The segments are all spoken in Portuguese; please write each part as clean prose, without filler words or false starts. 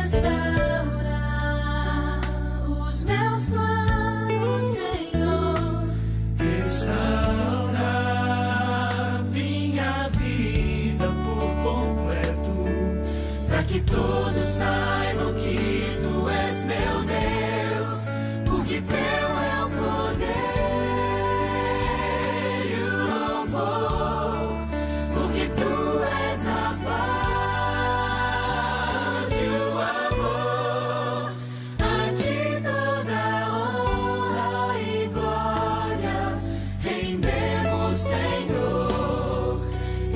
Restaura que todos saibam que tu és meu Deus, porque teu é o poder e o louvor, porque tu és a paz e o amor. A ti toda honra e glória rendemos, Senhor.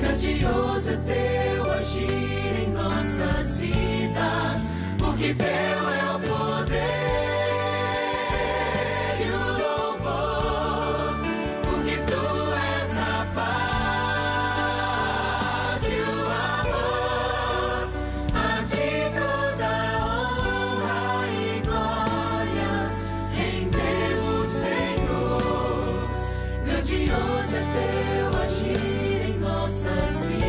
Grandioso é teu agir em nossas vidas, porque teu é o poder e o louvor, porque tu és a paz e o amor. A ti toda honra e glória rendemos, Senhor. Grandioso é teu agir em nossas vidas.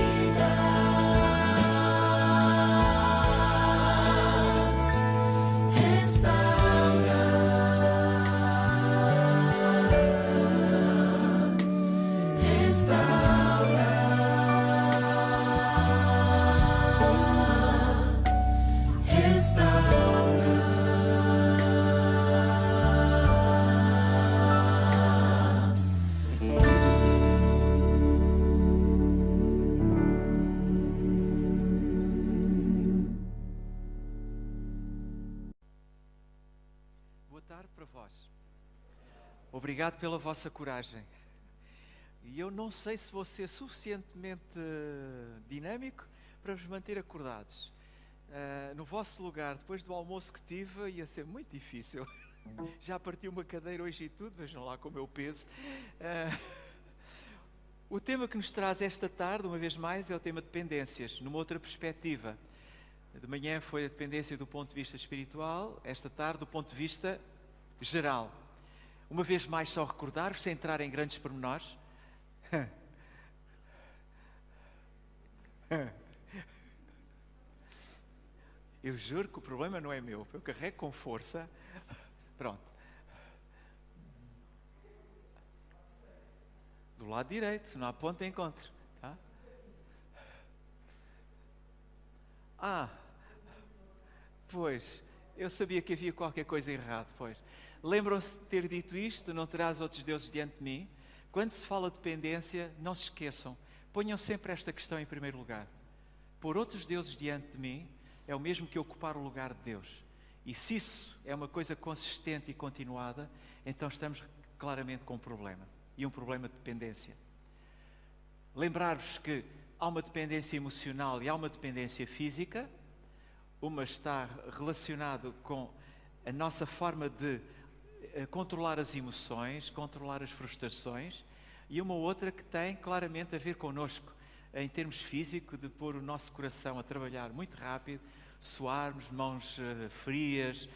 Boa tarde para vós. Obrigado pela vossa coragem. E eu não sei se vou ser suficientemente dinâmico para vos manter acordados. No vosso lugar, depois do almoço que tive, ia ser muito difícil. Já parti uma cadeira hoje e tudo, vejam lá como eu peso. O tema que nos traz esta tarde, uma vez mais, é o tema dependências, numa outra perspectiva. De manhã foi a dependência do ponto de vista espiritual, esta tarde do ponto de vista geral. Uma vez mais, só recordar-vos, sem entrar em grandes pormenores. Eu juro que o problema não é meu, eu carrego com força. Pronto. Do lado direito, se não há ponto, encontro. Tá? Pois, eu sabia que havia qualquer coisa errada, pois. Lembram-se de ter dito isto, não terás outros deuses diante de mim? Quando se fala de dependência, não se esqueçam, ponham sempre esta questão em primeiro lugar. Pôr outros deuses diante de mim é o mesmo que ocupar o lugar de Deus. E se isso é uma coisa consistente e continuada, então estamos claramente com um problema. E um problema de dependência. Lembrar-vos que há uma dependência emocional e há uma dependência física. Uma está relacionada com a nossa forma de controlar as emoções, controlar as frustrações, e uma outra que tem claramente a ver connosco, em termos físicos, de pôr o nosso coração a trabalhar muito rápido, suarmos, mãos frias,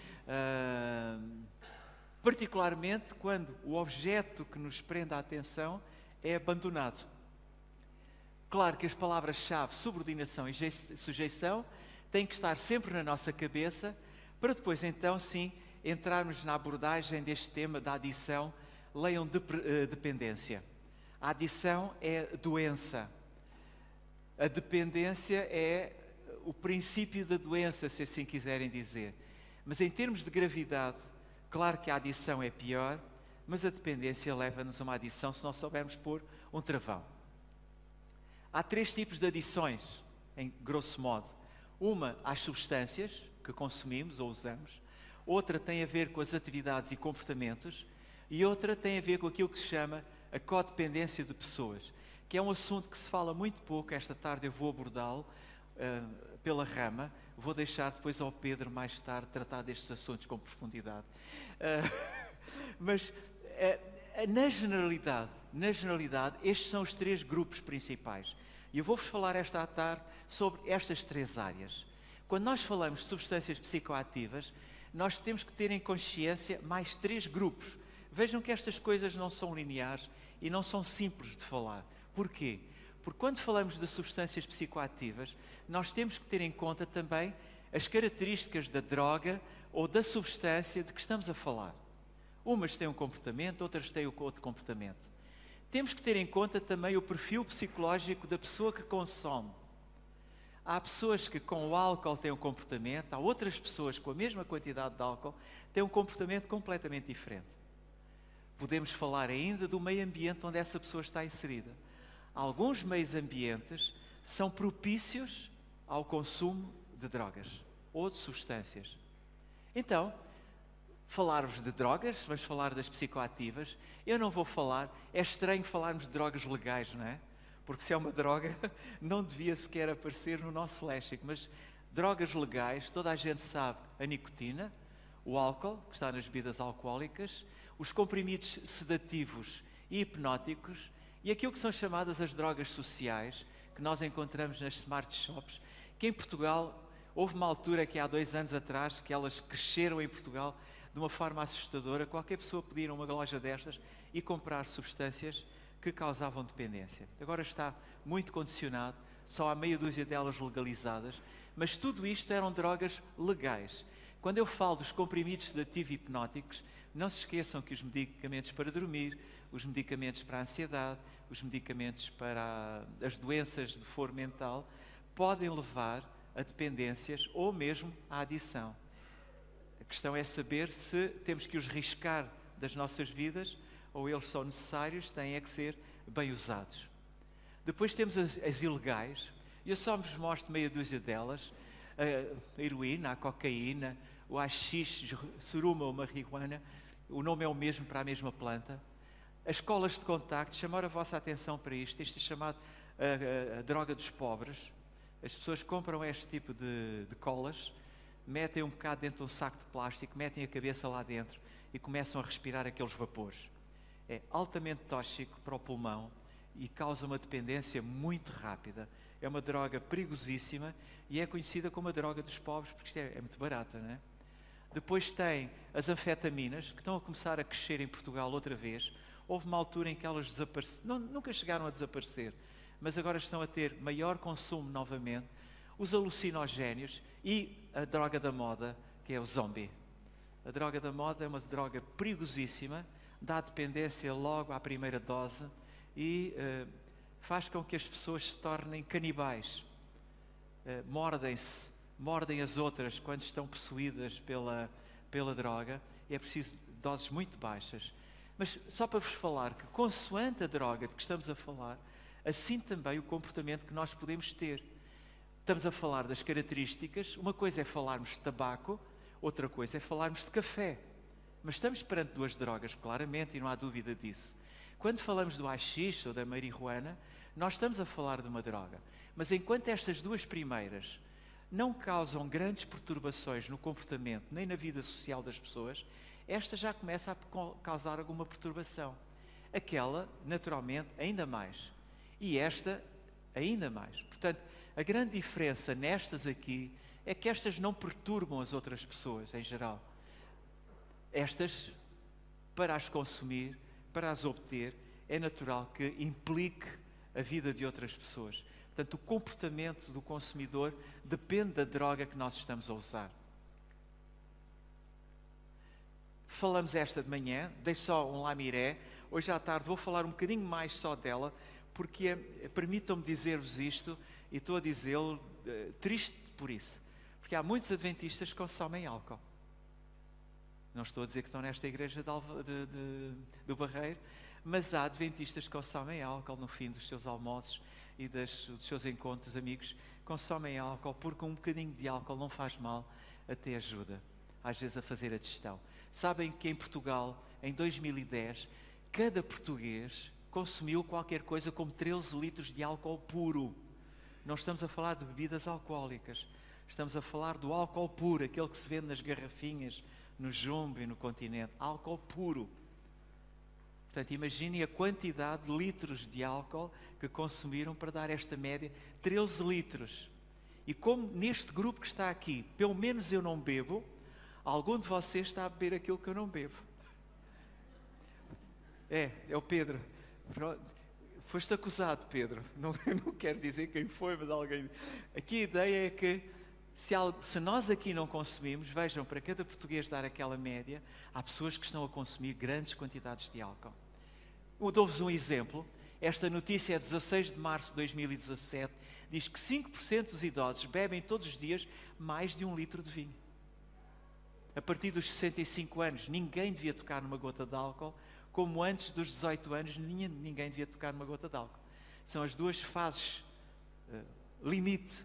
particularmente quando o objeto que nos prende a atenção é abandonado. Claro que as palavras-chave subordinação e sujeição têm que estar sempre na nossa cabeça, para depois então sim entrarmos na abordagem deste tema da adição. Leiam dependência. A adição é doença. A dependência é o princípio da doença, se assim quiserem dizer. Mas em termos de gravidade, claro que a adição é pior, mas a dependência leva-nos a uma adição se não soubermos pôr um travão. Há 3 tipos de adições, em grosso modo. Uma às substâncias que consumimos ou usamos, outra tem a ver com as atividades e comportamentos, e outra tem a ver com aquilo que se chama a codependência de pessoas, que é um assunto que se fala muito pouco. Esta tarde eu vou abordá-lo pela rama, vou deixar depois ao Pedro mais tarde tratar destes assuntos com profundidade. Mas na generalidade, estes são os 3 grupos principais. E eu vou-vos falar esta tarde sobre estas 3 áreas. Quando nós falamos de substâncias psicoativas, nós temos que ter em consciência mais 3 grupos. Vejam que estas coisas não são lineares e não são simples de falar. Porquê? Porque quando falamos de substâncias psicoativas, nós temos que ter em conta também as características da droga ou da substância de que estamos a falar. Umas têm um comportamento, outras têm outro comportamento. Temos que ter em conta também o perfil psicológico da pessoa que consome. Há pessoas que com o álcool têm um comportamento, há outras pessoas com a mesma quantidade de álcool têm um comportamento completamente diferente. Podemos falar ainda do meio ambiente onde essa pessoa está inserida. Alguns meios ambientes são propícios ao consumo de drogas ou de substâncias. Então, falar-vos de drogas, vamos falar das psicoativas. Eu não vou falar, é estranho falarmos de drogas legais, não é? Porque se é uma droga, não devia sequer aparecer no nosso léxico. Mas drogas legais, toda a gente sabe, a nicotina, o álcool, que está nas bebidas alcoólicas, os comprimidos sedativos e hipnóticos e aquilo que são chamadas as drogas sociais, que nós encontramos nas smart shops, que em Portugal, houve uma altura que há 2 anos atrás, que elas cresceram em Portugal de uma forma assustadora. Qualquer pessoa podia ir a uma loja destas e comprar substâncias que causavam dependência. Agora está muito condicionado, só há meia dúzia delas legalizadas, mas tudo isto eram drogas legais. Quando eu falo dos comprimidos sedativos e hipnóticos, não se esqueçam que os medicamentos para dormir, os medicamentos para a ansiedade, os medicamentos para as doenças de foro mental, podem levar a dependências ou mesmo à adição. A questão é saber se temos que os riscar das nossas vidas ou eles são necessários, têm é que ser bem usados. Depois temos as ilegais, e eu só vos mostro meia dúzia delas: a heroína, a cocaína, o haxixe, suruma ou marihuana, o nome é o mesmo para a mesma planta. As escolas de contacto, chamar a vossa atenção para isto. Isto é chamado a droga dos pobres. As pessoas compram este tipo de colas, metem um bocado dentro de um saco de plástico, metem a cabeça lá dentro e começam a respirar aqueles vapores. É altamente tóxico para o pulmão e causa uma dependência muito rápida. É uma droga perigosíssima e é conhecida como a droga dos pobres, porque isto é muito barata, não é? Depois tem as anfetaminas, que estão a começar a crescer em Portugal outra vez. Houve uma altura em que elas desapareceram, nunca chegaram a desaparecer, mas agora estão a ter maior consumo novamente. Os alucinogénios e a droga da moda, que é o zombie. A droga da moda é uma droga perigosíssima, dá dependência logo à primeira dose e faz com que as pessoas se tornem canibais. Mordem as outras quando estão possuídas pela droga, e é preciso doses muito baixas. Mas só para vos falar que, consoante a droga de que estamos a falar, assim também o comportamento que nós podemos ter. Estamos a falar das características. Uma coisa é falarmos de tabaco, outra coisa é falarmos de café. Mas estamos perante 2 drogas, claramente, e não há dúvida disso. Quando falamos do haxixe ou da marihuana, nós estamos a falar de uma droga. Mas enquanto estas 2 primeiras não causam grandes perturbações no comportamento nem na vida social das pessoas, esta já começa a causar alguma perturbação. Aquela, naturalmente, ainda mais. E esta, ainda mais. Portanto, a grande diferença nestas aqui é que estas não perturbam as outras pessoas, em geral. Estas, para as consumir, para as obter, é natural que implique a vida de outras pessoas. Portanto, o comportamento do consumidor depende da droga que nós estamos a usar. Falamos esta de manhã, dei só um lamiré. Hoje à tarde vou falar um bocadinho mais só dela, porque permitam-me dizer-vos isto, e estou a dizê-lo triste por isso. Porque há muitos adventistas que consomem álcool. Não estou a dizer que estão nesta igreja do Barreiro, mas há adventistas que consomem álcool no fim dos seus almoços e dos seus encontros, amigos, consomem álcool porque um bocadinho de álcool não faz mal, até ajuda, às vezes, a fazer a digestão. Sabem que em Portugal, em 2010, cada português consumiu qualquer coisa como 13 litros de álcool puro. Não estamos a falar de bebidas alcoólicas, estamos a falar do álcool puro, aquele que se vende nas garrafinhas, no Jumbo e no Continente, álcool puro. Portanto, imaginem a quantidade de litros de álcool que consumiram para dar esta média, 13 litros. E como neste grupo que está aqui, pelo menos eu não bebo, algum de vocês está a beber aquilo que eu não bebo. É o Pedro. Foste acusado, Pedro. Não quero dizer quem foi, mas alguém... Aqui a ideia é que se nós aqui não consumimos, vejam, para cada português dar aquela média, há pessoas que estão a consumir grandes quantidades de álcool. Eu dou-vos um exemplo. Esta notícia é 16 de março de 2017. diz que 5% dos idosos bebem todos os dias mais de 1 litro de vinho. A partir dos 65 anos, ninguém devia tocar numa gota de álcool, como antes dos 18 anos, ninguém devia tocar numa gota de álcool. São as duas fases limite,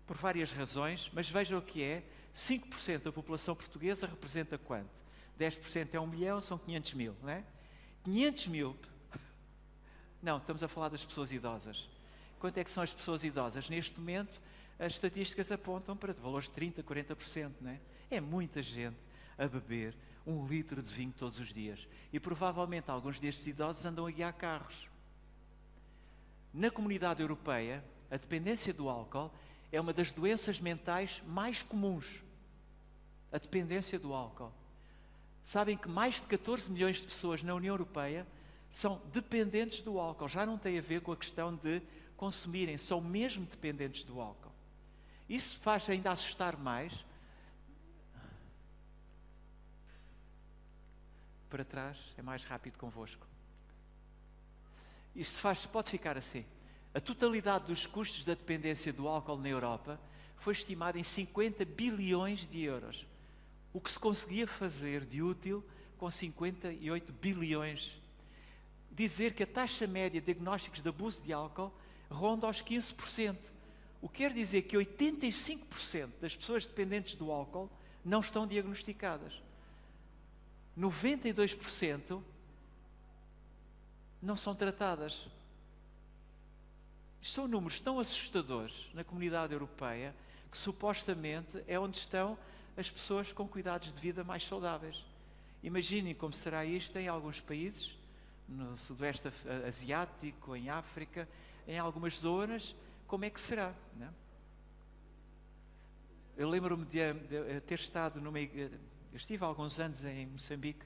por várias razões, mas vejam o que é: 5% da população portuguesa representa quanto? 10% é 1 milhão, são 500 mil, não é? 500 mil. Não, estamos a falar das pessoas idosas. Quanto é que são as pessoas idosas? Neste momento, as estatísticas apontam para valores de 30%, 40%, não é? É muita gente a beber 1 litro de vinho todos os dias. E provavelmente alguns destes idosos andam a guiar carros. Na Comunidade Europeia, a dependência do álcool é uma das doenças mentais mais comuns. A dependência do álcool. Sabem que mais de 14 milhões de pessoas na União Europeia são dependentes do álcool. Já não tem a ver com a questão de consumirem, são mesmo dependentes do álcool. Isso faz ainda assustar mais. Para trás, é mais rápido convosco. Isto pode ficar assim. A totalidade dos custos da dependência do álcool na Europa foi estimada em 50 bilhões de euros. O que se conseguia fazer de útil com 58 bilhões. Dizer que a taxa média de diagnósticos de abuso de álcool ronda aos 15%. O que quer dizer que 85% das pessoas dependentes do álcool não estão diagnosticadas. 92% não são tratadas. Isto são números tão assustadores na Comunidade Europeia que supostamente é onde estão as pessoas com cuidados de vida mais saudáveis. Imaginem como será isto em alguns países, no Sudoeste Asiático, em África, em algumas zonas, como é que será, não é? Eu lembro-me de ter estado numa igreja. Eu estive há alguns anos em Moçambique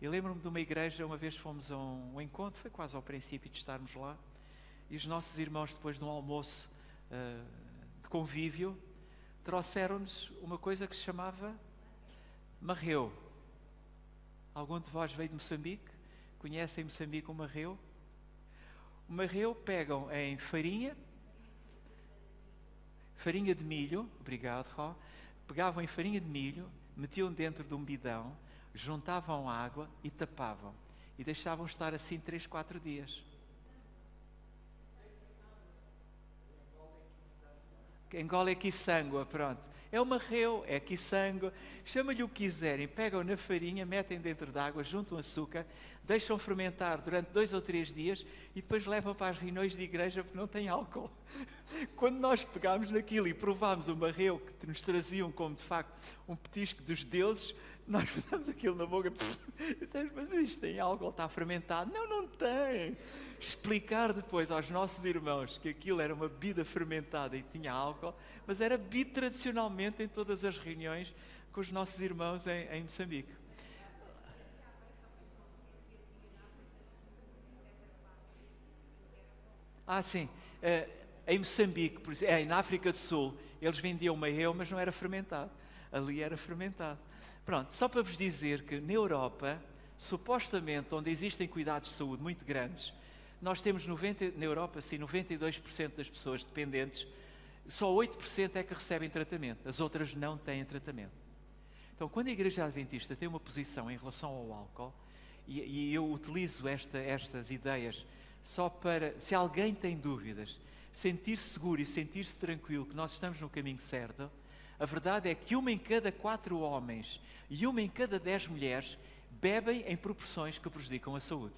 e lembro-me de uma igreja, uma vez fomos a um encontro, foi quase ao princípio de estarmos lá, e os nossos irmãos, depois de um almoço de convívio, trouxeram-nos uma coisa que se chamava marreu. Algum de vós veio de Moçambique? Conhecem Moçambique o marreu? O marreu pegam em farinha de milho, obrigado, Ró, pegavam em farinha de milho, metiam dentro de um bidão, juntavam água e tapavam. E deixavam estar assim 3, 4 dias. Angola é quiçangua, pronto. É o marreu, é quiçangua. Chama-lhe o que quiserem. Pegam na farinha, metem dentro da água, juntam açúcar, deixam fermentar durante 2 ou 3 dias e depois levam para as reuniões de igreja porque não tem álcool. Quando nós pegámos naquilo e provámos o marreu que nos traziam como de facto um petisco dos deuses, nós damos aquilo na boca e dissemos, mas isto tem álcool, está fermentado. Não, não tem. Explicar depois aos nossos irmãos que aquilo era uma bebida fermentada e tinha álcool, mas era bebido tradicionalmente em todas as reuniões com os nossos irmãos em Moçambique. Sim. Em Moçambique, por exemplo, na África do Sul, eles vendiam marreu, mas não era fermentado. Ali era fermentado. Pronto, só para vos dizer que na Europa, supostamente, onde existem cuidados de saúde muito grandes, nós temos na Europa, sim, 92% das pessoas dependentes, só 8% é que recebem tratamento, as outras não têm tratamento. Então, quando a Igreja Adventista tem uma posição em relação ao álcool, e eu utilizo estas ideias só para, se alguém tem dúvidas, sentir-se seguro e sentir-se tranquilo que nós estamos no caminho certo, a verdade é que 1 em cada 4 homens e 1 em cada 10 mulheres bebem em proporções que prejudicam a saúde.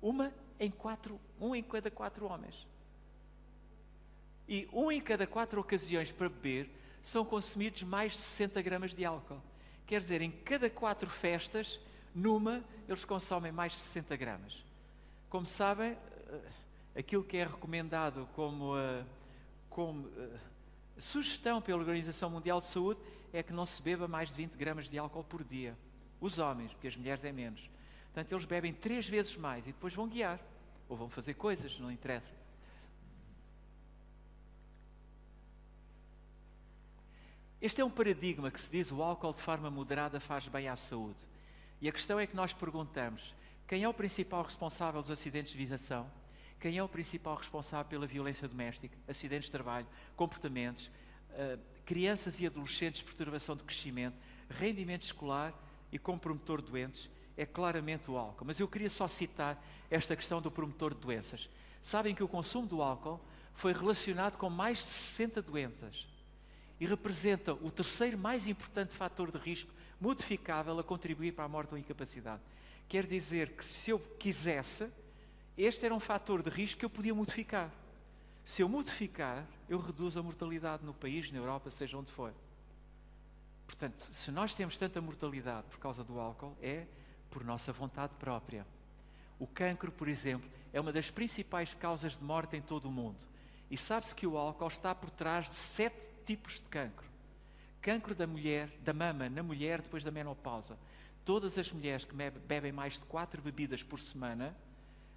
1 em cada 4 homens. E 1 em cada 4 ocasiões para beber são consumidos mais de 60 gramas de álcool. Quer dizer, em cada 4 festas, numa, eles consomem mais de 60 gramas. Como sabem, aquilo que é recomendado como sugestão pela Organização Mundial de Saúde é que não se beba mais de 20 gramas de álcool por dia. Os homens, porque as mulheres é menos. Portanto, eles bebem 3 vezes mais e depois vão guiar. Ou vão fazer coisas, não interessa. Este é um paradigma que se diz o álcool de forma moderada faz bem à saúde. E a questão é que nós perguntamos, quem é o principal responsável dos acidentes de viação? Quem é o principal responsável pela violência doméstica, acidentes de trabalho, comportamentos, crianças e adolescentes, perturbação de crescimento, rendimento escolar e como promotor de doentes? É claramente o álcool. Mas eu queria só citar esta questão do promotor de doenças. Sabem que o consumo do álcool foi relacionado com mais de 60 doenças e representa o terceiro mais importante fator de risco modificável a contribuir para a morte ou incapacidade. Quer dizer que se eu quisesse, este era um fator de risco que eu podia modificar. Se eu modificar, eu reduzo a mortalidade no país, na Europa, seja onde for. Portanto, se nós temos tanta mortalidade por causa do álcool, é por nossa vontade própria. O cancro, por exemplo, é uma das principais causas de morte em todo o mundo. E sabe-se que o álcool está por trás de 7 tipos de cancro. Cancro da mulher, da mama na mulher depois da menopausa. Todas as mulheres que bebem mais de 4 bebidas por semana,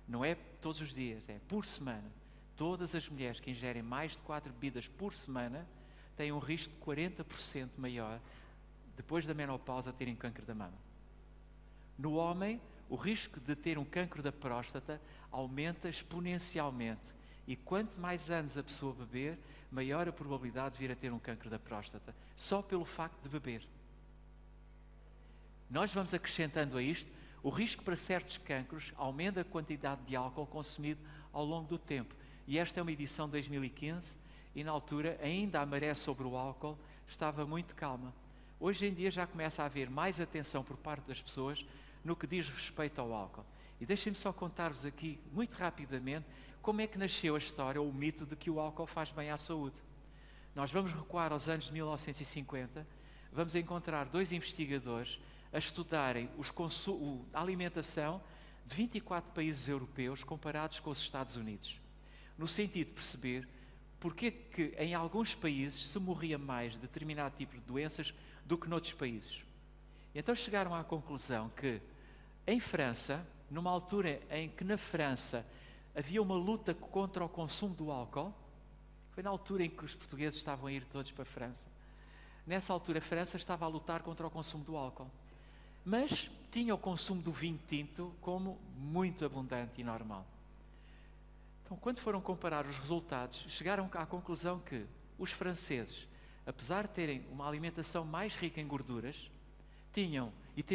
não é todos os dias, é por semana. Todas as mulheres que ingerem mais de 4 bebidas por semana têm um risco de 40% maior depois da menopausa terem câncer da mama. No homem, o risco de ter um cancro da próstata aumenta exponencialmente. E quanto mais anos a pessoa beber, maior a probabilidade de vir a ter um cancro da próstata, só pelo facto de beber. Nós vamos acrescentando a isto, o risco para certos cancros aumenta a quantidade de álcool consumido ao longo do tempo. E esta é uma edição de 2015 e na altura ainda a maré sobre o álcool estava muito calma. Hoje em dia já começa a haver mais atenção por parte das pessoas no que diz respeito ao álcool. E deixem-me só contar-vos aqui, muito rapidamente, como é que nasceu a história ou o mito de que o álcool faz bem à saúde. Nós vamos recuar aos anos de 1950, vamos encontrar 2 investigadores a estudarem a alimentação de 24 países europeus comparados com os Estados Unidos, no sentido de perceber porque que em alguns países se morria mais de determinado tipo de doenças do que noutros países. Então chegaram à conclusão que em França, numa altura em que na França havia uma luta contra o consumo do álcool, foi na altura em que os portugueses estavam a ir todos para a França. Nessa altura a França estava a lutar contra o consumo do álcool, mas tinha o consumo do vinho tinto como muito abundante e normal. Então, quando foram comparar os resultados, chegaram à conclusão que os franceses, apesar de terem uma alimentação mais rica em gorduras, tinham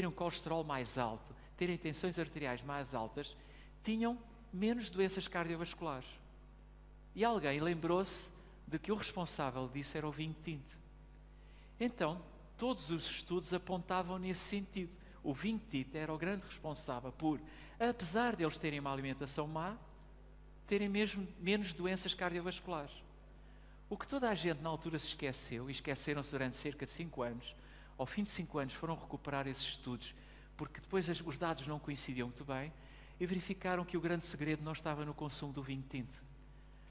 um colesterol mais alto, terem tensões arteriais mais altas, tinham menos doenças cardiovasculares. E alguém lembrou-se de que o responsável disso era o vinho tinto. Então, todos os estudos apontavam nesse sentido. O vinho tinto era o grande responsável por, apesar de eles terem uma alimentação má, terem mesmo menos doenças cardiovasculares. O que toda a gente na altura se esqueceu, e esqueceram-se durante cerca de 5 anos, ao fim de 5 anos foram recuperar esses estudos, porque depois os dados não coincidiam muito bem, e verificaram que o grande segredo não estava no consumo do vinho tinto.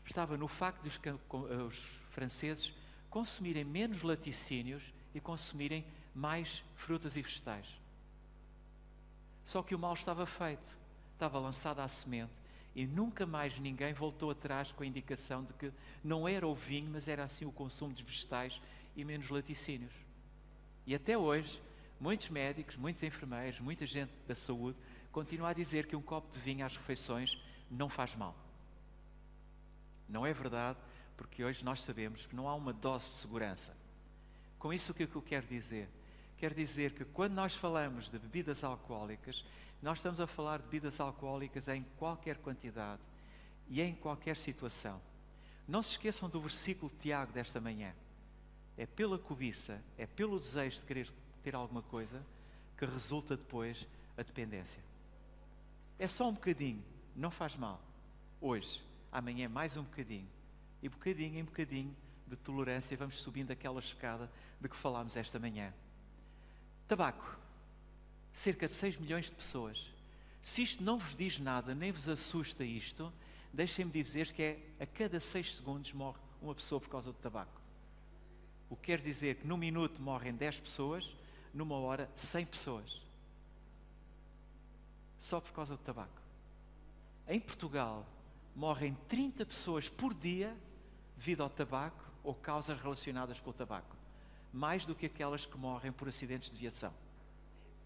Estava no facto de os franceses consumirem menos laticínios e consumirem mais frutas e vegetais. Só que o mal estava feito, estava lançada a semente e nunca mais ninguém voltou atrás com a indicação de que não era o vinho, mas era assim o consumo de vegetais e menos laticínios. E até hoje, muitos médicos, muitos enfermeiros, muita gente da saúde continua a dizer que um copo de vinho às refeições não faz mal. Não é verdade, porque hoje nós sabemos que não há uma dose de segurança. Com isso, o que é que eu quero dizer? Quero dizer que quando nós falamos de bebidas alcoólicas, nós estamos a falar de bebidas alcoólicas em qualquer quantidade e em qualquer situação. Não se esqueçam do versículo de Tiago desta manhã. É pela cobiça, é pelo desejo de querer ter alguma coisa que resulta depois a dependência. É só um bocadinho, não faz mal. Hoje, amanhã mais um bocadinho. E bocadinho em bocadinho de tolerância vamos subindo aquela escada de que falámos esta manhã. Tabaco. Cerca de 6 milhões de pessoas. Se isto não vos diz nada, nem vos assusta isto, deixem-me dizer que a cada 6 segundos morre uma pessoa por causa do tabaco. O que quer dizer que num minuto morrem 10 pessoas, numa hora 100 pessoas. Só por causa do tabaco. Em Portugal, morrem 30 pessoas por dia devido ao tabaco ou causas relacionadas com o tabaco. Mais do que aquelas que morrem por acidentes de viação.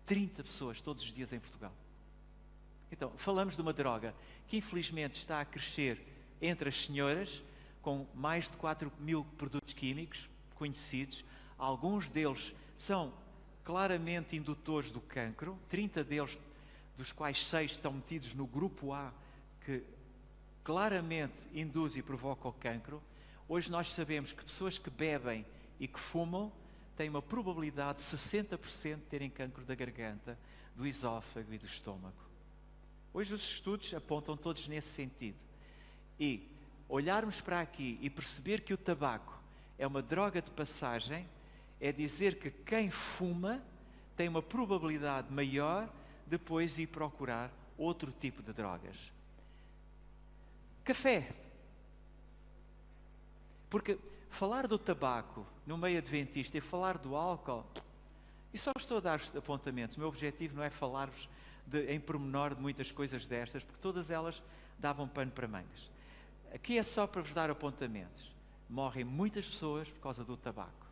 30 pessoas todos os dias em Portugal. Então, falamos de uma droga que infelizmente está a crescer entre as senhoras, com mais de 4.000 produtos químicos conhecidos. Alguns deles são claramente indutores do cancro, 30 deles, dos quais 6 estão metidos no grupo A, que claramente induz e provoca o cancro. Hoje nós sabemos que pessoas que bebem e que fumam têm uma probabilidade de 60% de terem cancro da garganta, do esófago e do estômago. Hoje os estudos apontam todos nesse sentido. E olharmos para aqui e perceber que o tabaco é uma droga de passagem, é dizer que quem fuma tem uma probabilidade maior de depois ir procurar outro tipo de drogas. Café. Porque falar do tabaco no meio adventista e falar do álcool, e só estou a dar-vos apontamentos, o meu objetivo não é falar-vos em pormenor de muitas coisas destas, porque todas elas davam pano para mangas. Aqui é só para vos dar apontamentos. Morrem muitas pessoas por causa do tabaco.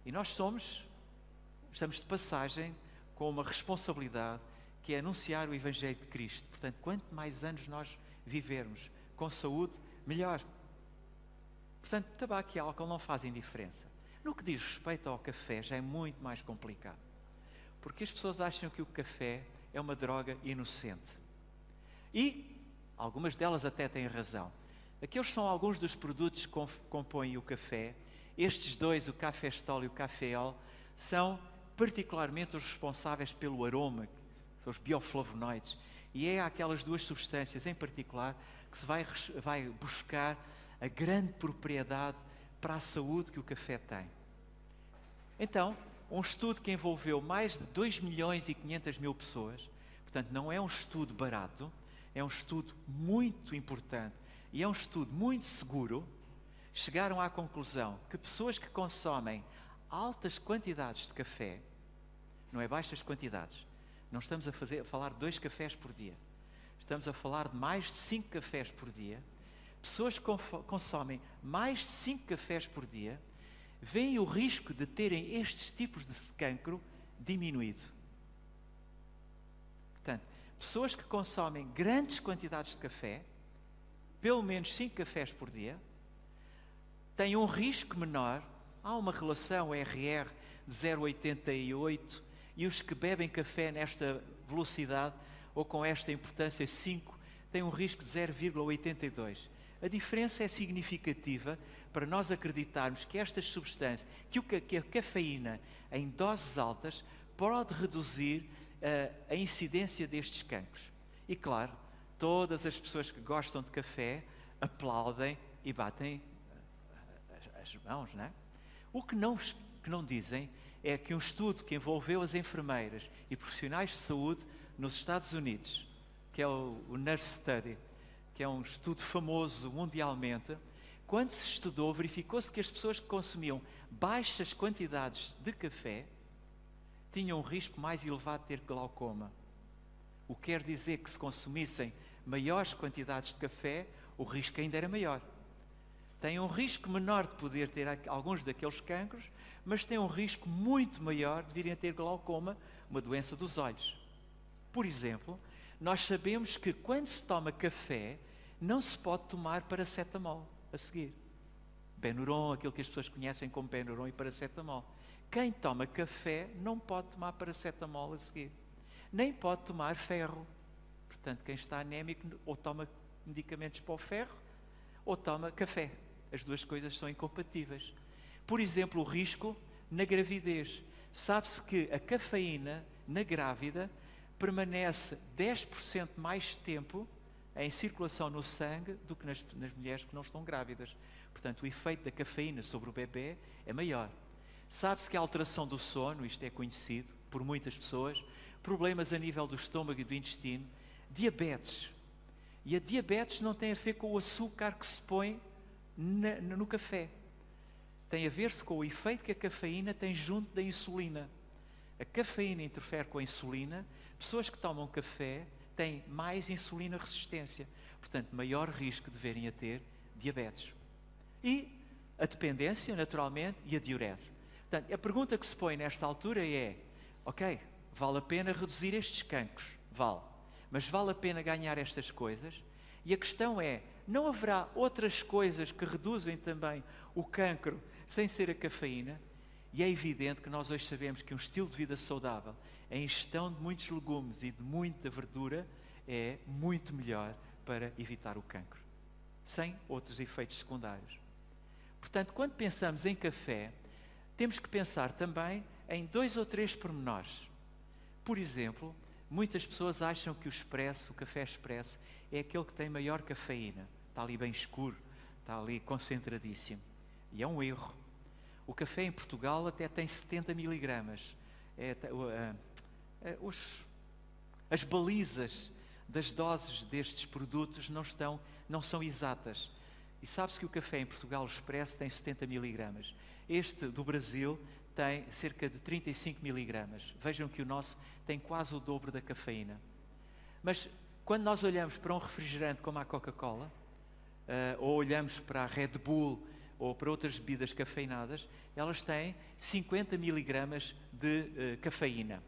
E nós estamos de passagem com uma responsabilidade que é anunciar o Evangelho de Cristo. Portanto, quanto mais anos nós vivermos com saúde, melhor. Portanto, tabaco e álcool não fazem diferença. No que diz respeito ao café, já é muito mais complicado. Porque as pessoas acham que o café é uma droga inocente. E algumas delas até têm razão. Aqueles são alguns dos produtos que compõem o café. Estes dois, o cafestol e o cafeol, são particularmente os responsáveis pelo aroma, que são os bioflavonoides. E é aquelas duas substâncias em particular que se vai buscar a grande propriedade para a saúde que o café tem. Então, um estudo que envolveu mais de 2.500.000 pessoas, portanto não é um estudo barato, é um estudo muito importante e é um estudo muito seguro, chegaram à conclusão que pessoas que consomem altas quantidades de café, não é baixas quantidades, não estamos a falar de 2 cafés por dia, estamos a falar de mais de 5 cafés por dia. Pessoas que consomem mais de 5 cafés por dia veem o risco de terem estes tipos de cancro diminuído. Portanto, pessoas que consomem grandes quantidades de café, pelo menos 5 cafés por dia, têm um risco menor. Há uma relação RR de 0,88 e os que bebem café nesta velocidade ou com esta importância 5 têm um risco de 0,82. A diferença é significativa para nós acreditarmos que estas substâncias, que a cafeína em doses altas pode reduzir a incidência destes cancros. E claro, todas as pessoas que gostam de café aplaudem e batem as mãos, não é? O que não dizem é que um estudo que envolveu as enfermeiras e profissionais de saúde nos Estados Unidos, que é o Nurse Study, que é um estudo famoso mundialmente, quando se estudou, verificou-se que as pessoas que consumiam baixas quantidades de café tinham um risco mais elevado de ter glaucoma. O que quer dizer que se consumissem maiores quantidades de café, o risco ainda era maior. Têm um risco menor de poder ter alguns daqueles cancros, mas têm um risco muito maior de virem a ter glaucoma, uma doença dos olhos. Por exemplo, nós sabemos que quando se toma café, não se pode tomar paracetamol a seguir. Benuron, aquilo que as pessoas conhecem como Benuron e paracetamol. Quem toma café não pode tomar paracetamol a seguir. Nem pode tomar ferro. Portanto, quem está anémico ou toma medicamentos para o ferro ou toma café. As duas coisas são incompatíveis. Por exemplo, o risco na gravidez. Sabe-se que a cafeína na grávida permanece 10% mais tempo em circulação no sangue do que nas mulheres que não estão grávidas. Portanto, o efeito da cafeína sobre o bebê é maior. Sabe-se que a alteração do sono, isto é conhecido por muitas pessoas, problemas a nível do estômago e do intestino, diabetes. E a diabetes não tem a ver com o açúcar que se põe no café. Tem a ver-se com o efeito que a cafeína tem junto da insulina. A cafeína interfere com a insulina. Pessoas que tomam café têm mais insulina resistência. Portanto, maior risco de virem a ter diabetes. E a dependência, naturalmente, e a diurese. Portanto, a pergunta que se põe nesta altura é: ok, vale a pena reduzir estes cancros? Vale. mas vale a pena ganhar estas coisas. E a questão é, não haverá outras coisas que reduzem também o cancro sem ser a cafeína? E é evidente que nós hoje sabemos que um estilo de vida saudável, a ingestão de muitos legumes e de muita verdura, é muito melhor para evitar o cancro, sem outros efeitos secundários. Portanto, quando pensamos em café, temos que pensar também em 2 ou 3 pormenores. Por exemplo, muitas pessoas acham que o café expresso, é aquele que tem maior cafeína. Está ali bem escuro, está ali concentradíssimo. E é um erro. O café em Portugal até tem 70 miligramas. As balizas das doses destes produtos não são exatas. E sabe-se que o café em Portugal, o expresso, tem 70 miligramas. Este do Brasil tem cerca de 35 miligramas. Vejam que o nosso tem quase o dobro da cafeína. Mas quando nós olhamos para um refrigerante como a Coca-Cola, ou olhamos para a Red Bull, ou para outras bebidas cafeinadas, elas têm 50 miligramas de cafeína.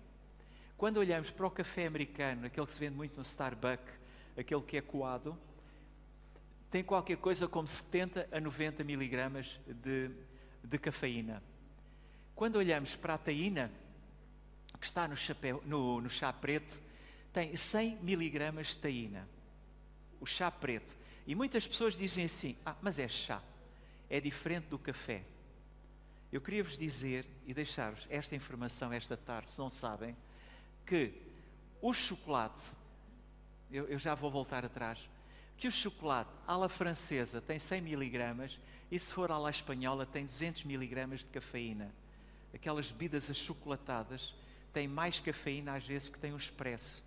Quando olhamos para o café americano, aquele que se vende muito no Starbucks, aquele que é coado, tem qualquer coisa como 70 a 90 miligramas de cafeína. Quando olhamos para a taína, que está no chá preto, tem 100 miligramas de taína. O chá preto. E muitas pessoas dizem assim, mas é chá. É diferente do café. Eu queria vos dizer e deixar-vos esta informação esta tarde, se não sabem, que o chocolate, eu já vou voltar atrás, que o chocolate à la francesa tem 100 miligramas e se for à la espanhola tem 200 miligramas de cafeína. Aquelas bebidas achocolatadas têm mais cafeína às vezes que tem um expresso.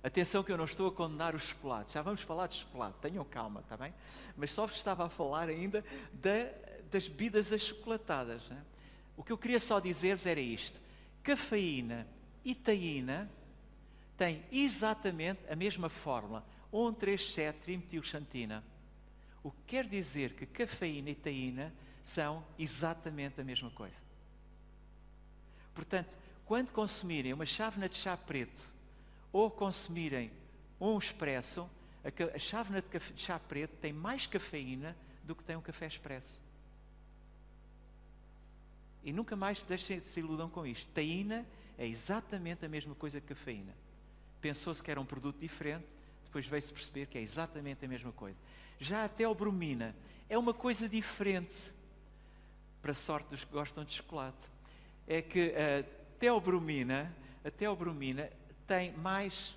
Atenção que eu não estou a condenar o chocolate, já vamos falar de chocolate, tenham calma, está bem? Mas só vos estava a falar ainda das bebidas achocolatadas, né? O que eu queria só dizer-vos era isto: cafeína e taína têm exatamente a mesma fórmula, 1,3,7-trimetilxantina. O que quer dizer que cafeína e taína são exatamente a mesma coisa. Portanto, quando consumirem uma chávena de chá preto ou consumirem um expresso, a chávena de chá preto tem mais cafeína do que tem um café expresso. E nunca mais se iludam com isto. Taína é exatamente a mesma coisa que cafeína. Pensou-se que era um produto diferente, depois veio-se perceber que é exatamente a mesma coisa. Já a teobromina é uma coisa diferente, para a sorte dos que gostam de chocolate. É que a teobromina tem mais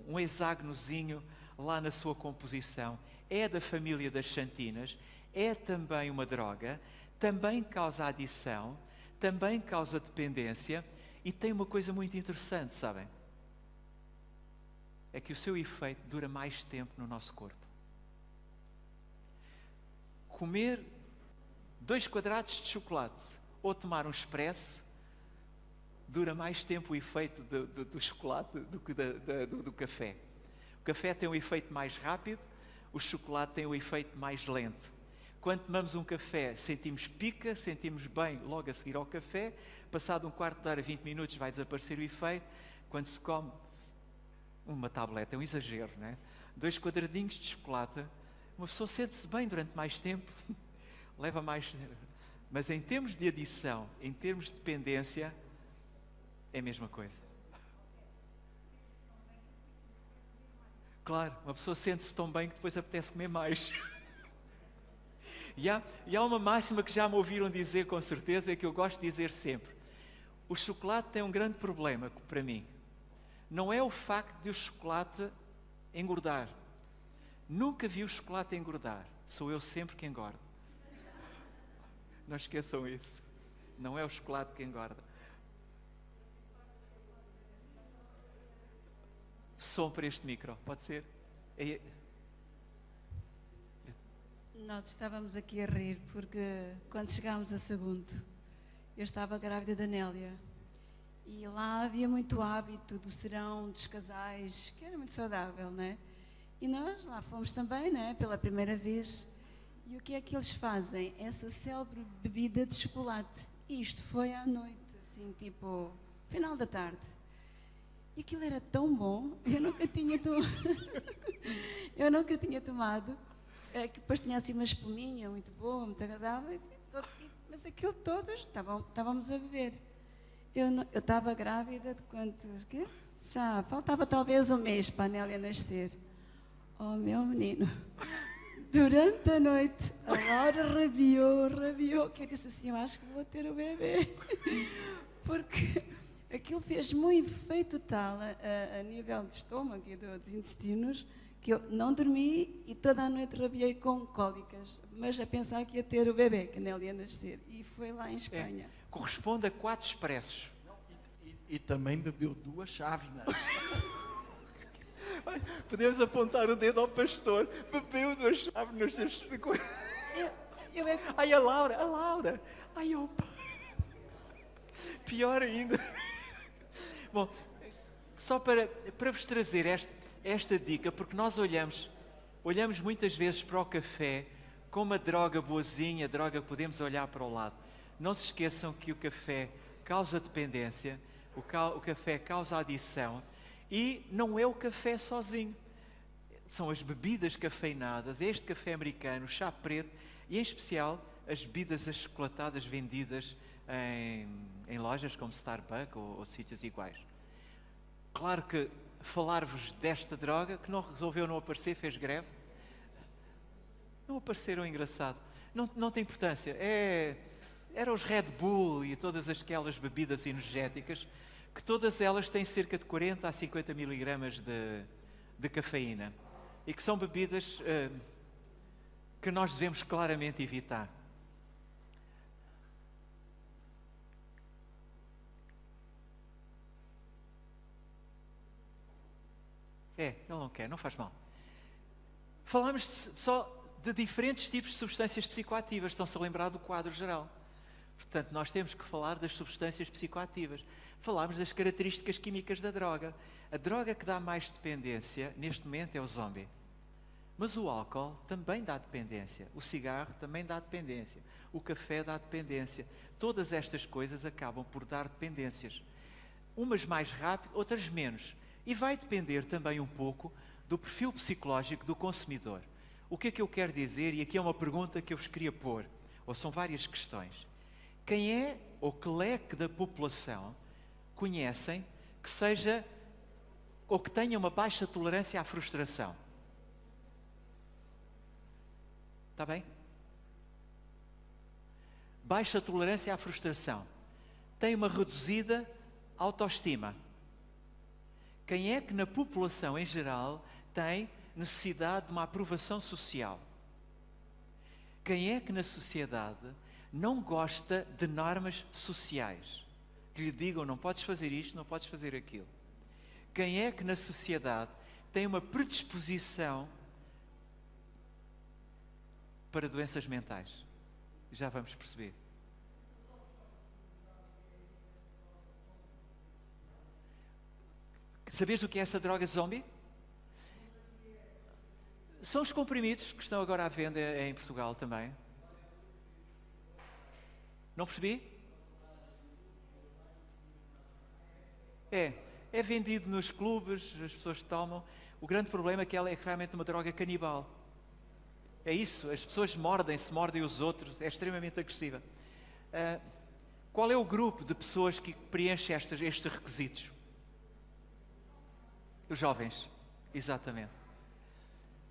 um hexágonozinho lá na sua composição. É da família das xantinas, é também uma droga, também causa adição, também causa dependência e tem uma coisa muito interessante, sabem? É que o seu efeito dura mais tempo no nosso corpo. Comer 2 quadrados de chocolate ou tomar um expresso dura mais tempo o efeito do chocolate do que do café. O café tem um efeito mais rápido, o chocolate tem um efeito mais lento. Quando tomamos um café, sentimos pica, sentimos bem logo a seguir ao café, passado um quarto de hora, 20 minutos, vai desaparecer o efeito. Quando se come uma tableta, é um exagero, não é? 2 quadradinhos de chocolate, uma pessoa sente-se bem durante mais tempo, leva mais... Mas em termos de adição, em termos de dependência, é a mesma coisa. Claro, uma pessoa sente-se tão bem que depois apetece comer mais. E há uma máxima que já me ouviram dizer com certeza, é que eu gosto de dizer sempre. O chocolate tem um grande problema para mim. Não é o facto de o chocolate engordar. Nunca vi o chocolate engordar. Sou eu sempre que engordo. Não esqueçam isso. Não é o chocolate que engorda. Som para este micro, pode ser? Nós estávamos aqui a rir porque quando chegámos a Sagunto, eu estava grávida da Nélia e lá havia muito hábito do serão dos casais, que era muito saudável, né? E nós lá fomos também, né? Pela primeira vez. E o que é que eles fazem? Essa célebre bebida de chocolate. E isto foi à noite, assim, tipo, final da tarde. E aquilo era tão bom, eu nunca tinha tomado. Eu nunca tinha tomado. Que depois tinha assim uma espuminha muito boa, muito agradável. Mas aquilo todos estávamos a beber. Eu estava grávida de quantos? Quê? Já faltava talvez um mês para a Nélia nascer. Oh, meu menino. Durante a noite, a Laura rabiou, que eu disse assim, eu acho que vou ter o bebê. Porque aquilo fez-me um efeito tal a nível do estômago e dos intestinos, que eu não dormi e toda a noite rabiei com cólicas, mas a pensar que ia ter o bebê, que a Nélia ia nascer. E foi lá em Espanha. Corresponde a 4 expressos. E também bebeu 2 chávenas. Podemos apontar o dedo ao pastor. Bebeu 2 chávenas de coisa. Ai, a Laura. Ai, opa. Pior ainda. Bom, só para vos trazer esta dica, porque nós olhamos muitas vezes para o café como uma droga boazinha, droga que podemos olhar para o lado. Não se esqueçam que o café causa dependência, o café causa adição e não é o café sozinho. São as bebidas cafeinadas, este café americano, o chá preto e, em especial, as bebidas achocolatadas vendidas em lojas como Starbucks ou sítios iguais. Claro que falar-vos desta droga, que resolveu não aparecer, fez greve. Não apareceram, engraçado. Não tem importância. Eram os Red Bull e todas aquelas bebidas energéticas, que todas elas têm cerca de 40 a 50 miligramas de cafeína. E que são bebidas que nós devemos claramente evitar. Ele não quer, não faz mal. Falámos só de diferentes tipos de substâncias psicoativas. Estão-se a lembrar do quadro geral. Portanto, nós temos que falar das substâncias psicoativas. Falámos das características químicas da droga. A droga que dá mais dependência, neste momento, é o zombie. Mas o álcool também dá dependência. O cigarro também dá dependência. O café dá dependência. Todas estas coisas acabam por dar dependências. Umas mais rápido, outras menos. E vai depender também um pouco do perfil psicológico do consumidor. O que é que eu quero dizer? E aqui é uma pergunta que eu vos queria pôr, ou são várias questões. Quem é ou que leque da população conhecem que seja ou que tenha uma baixa tolerância à frustração? Está bem? Baixa tolerância à frustração. Tem uma reduzida autoestima. Quem é que na população em geral tem necessidade de uma aprovação social? Quem é que na sociedade não gosta de normas sociais? Que lhe digam, não podes fazer isto, não podes fazer aquilo. Quem é que na sociedade tem uma predisposição para doenças mentais? Já vamos perceber. Sabes o que é essa droga zombie? São os comprimidos que estão agora à venda em Portugal também. Não percebi? É vendido nos clubes, as pessoas tomam. O grande problema é que ela é realmente uma droga canibal. É isso, as pessoas mordem os outros, é extremamente agressiva. Qual é o grupo de pessoas que preenche estes requisitos? Os jovens, exatamente.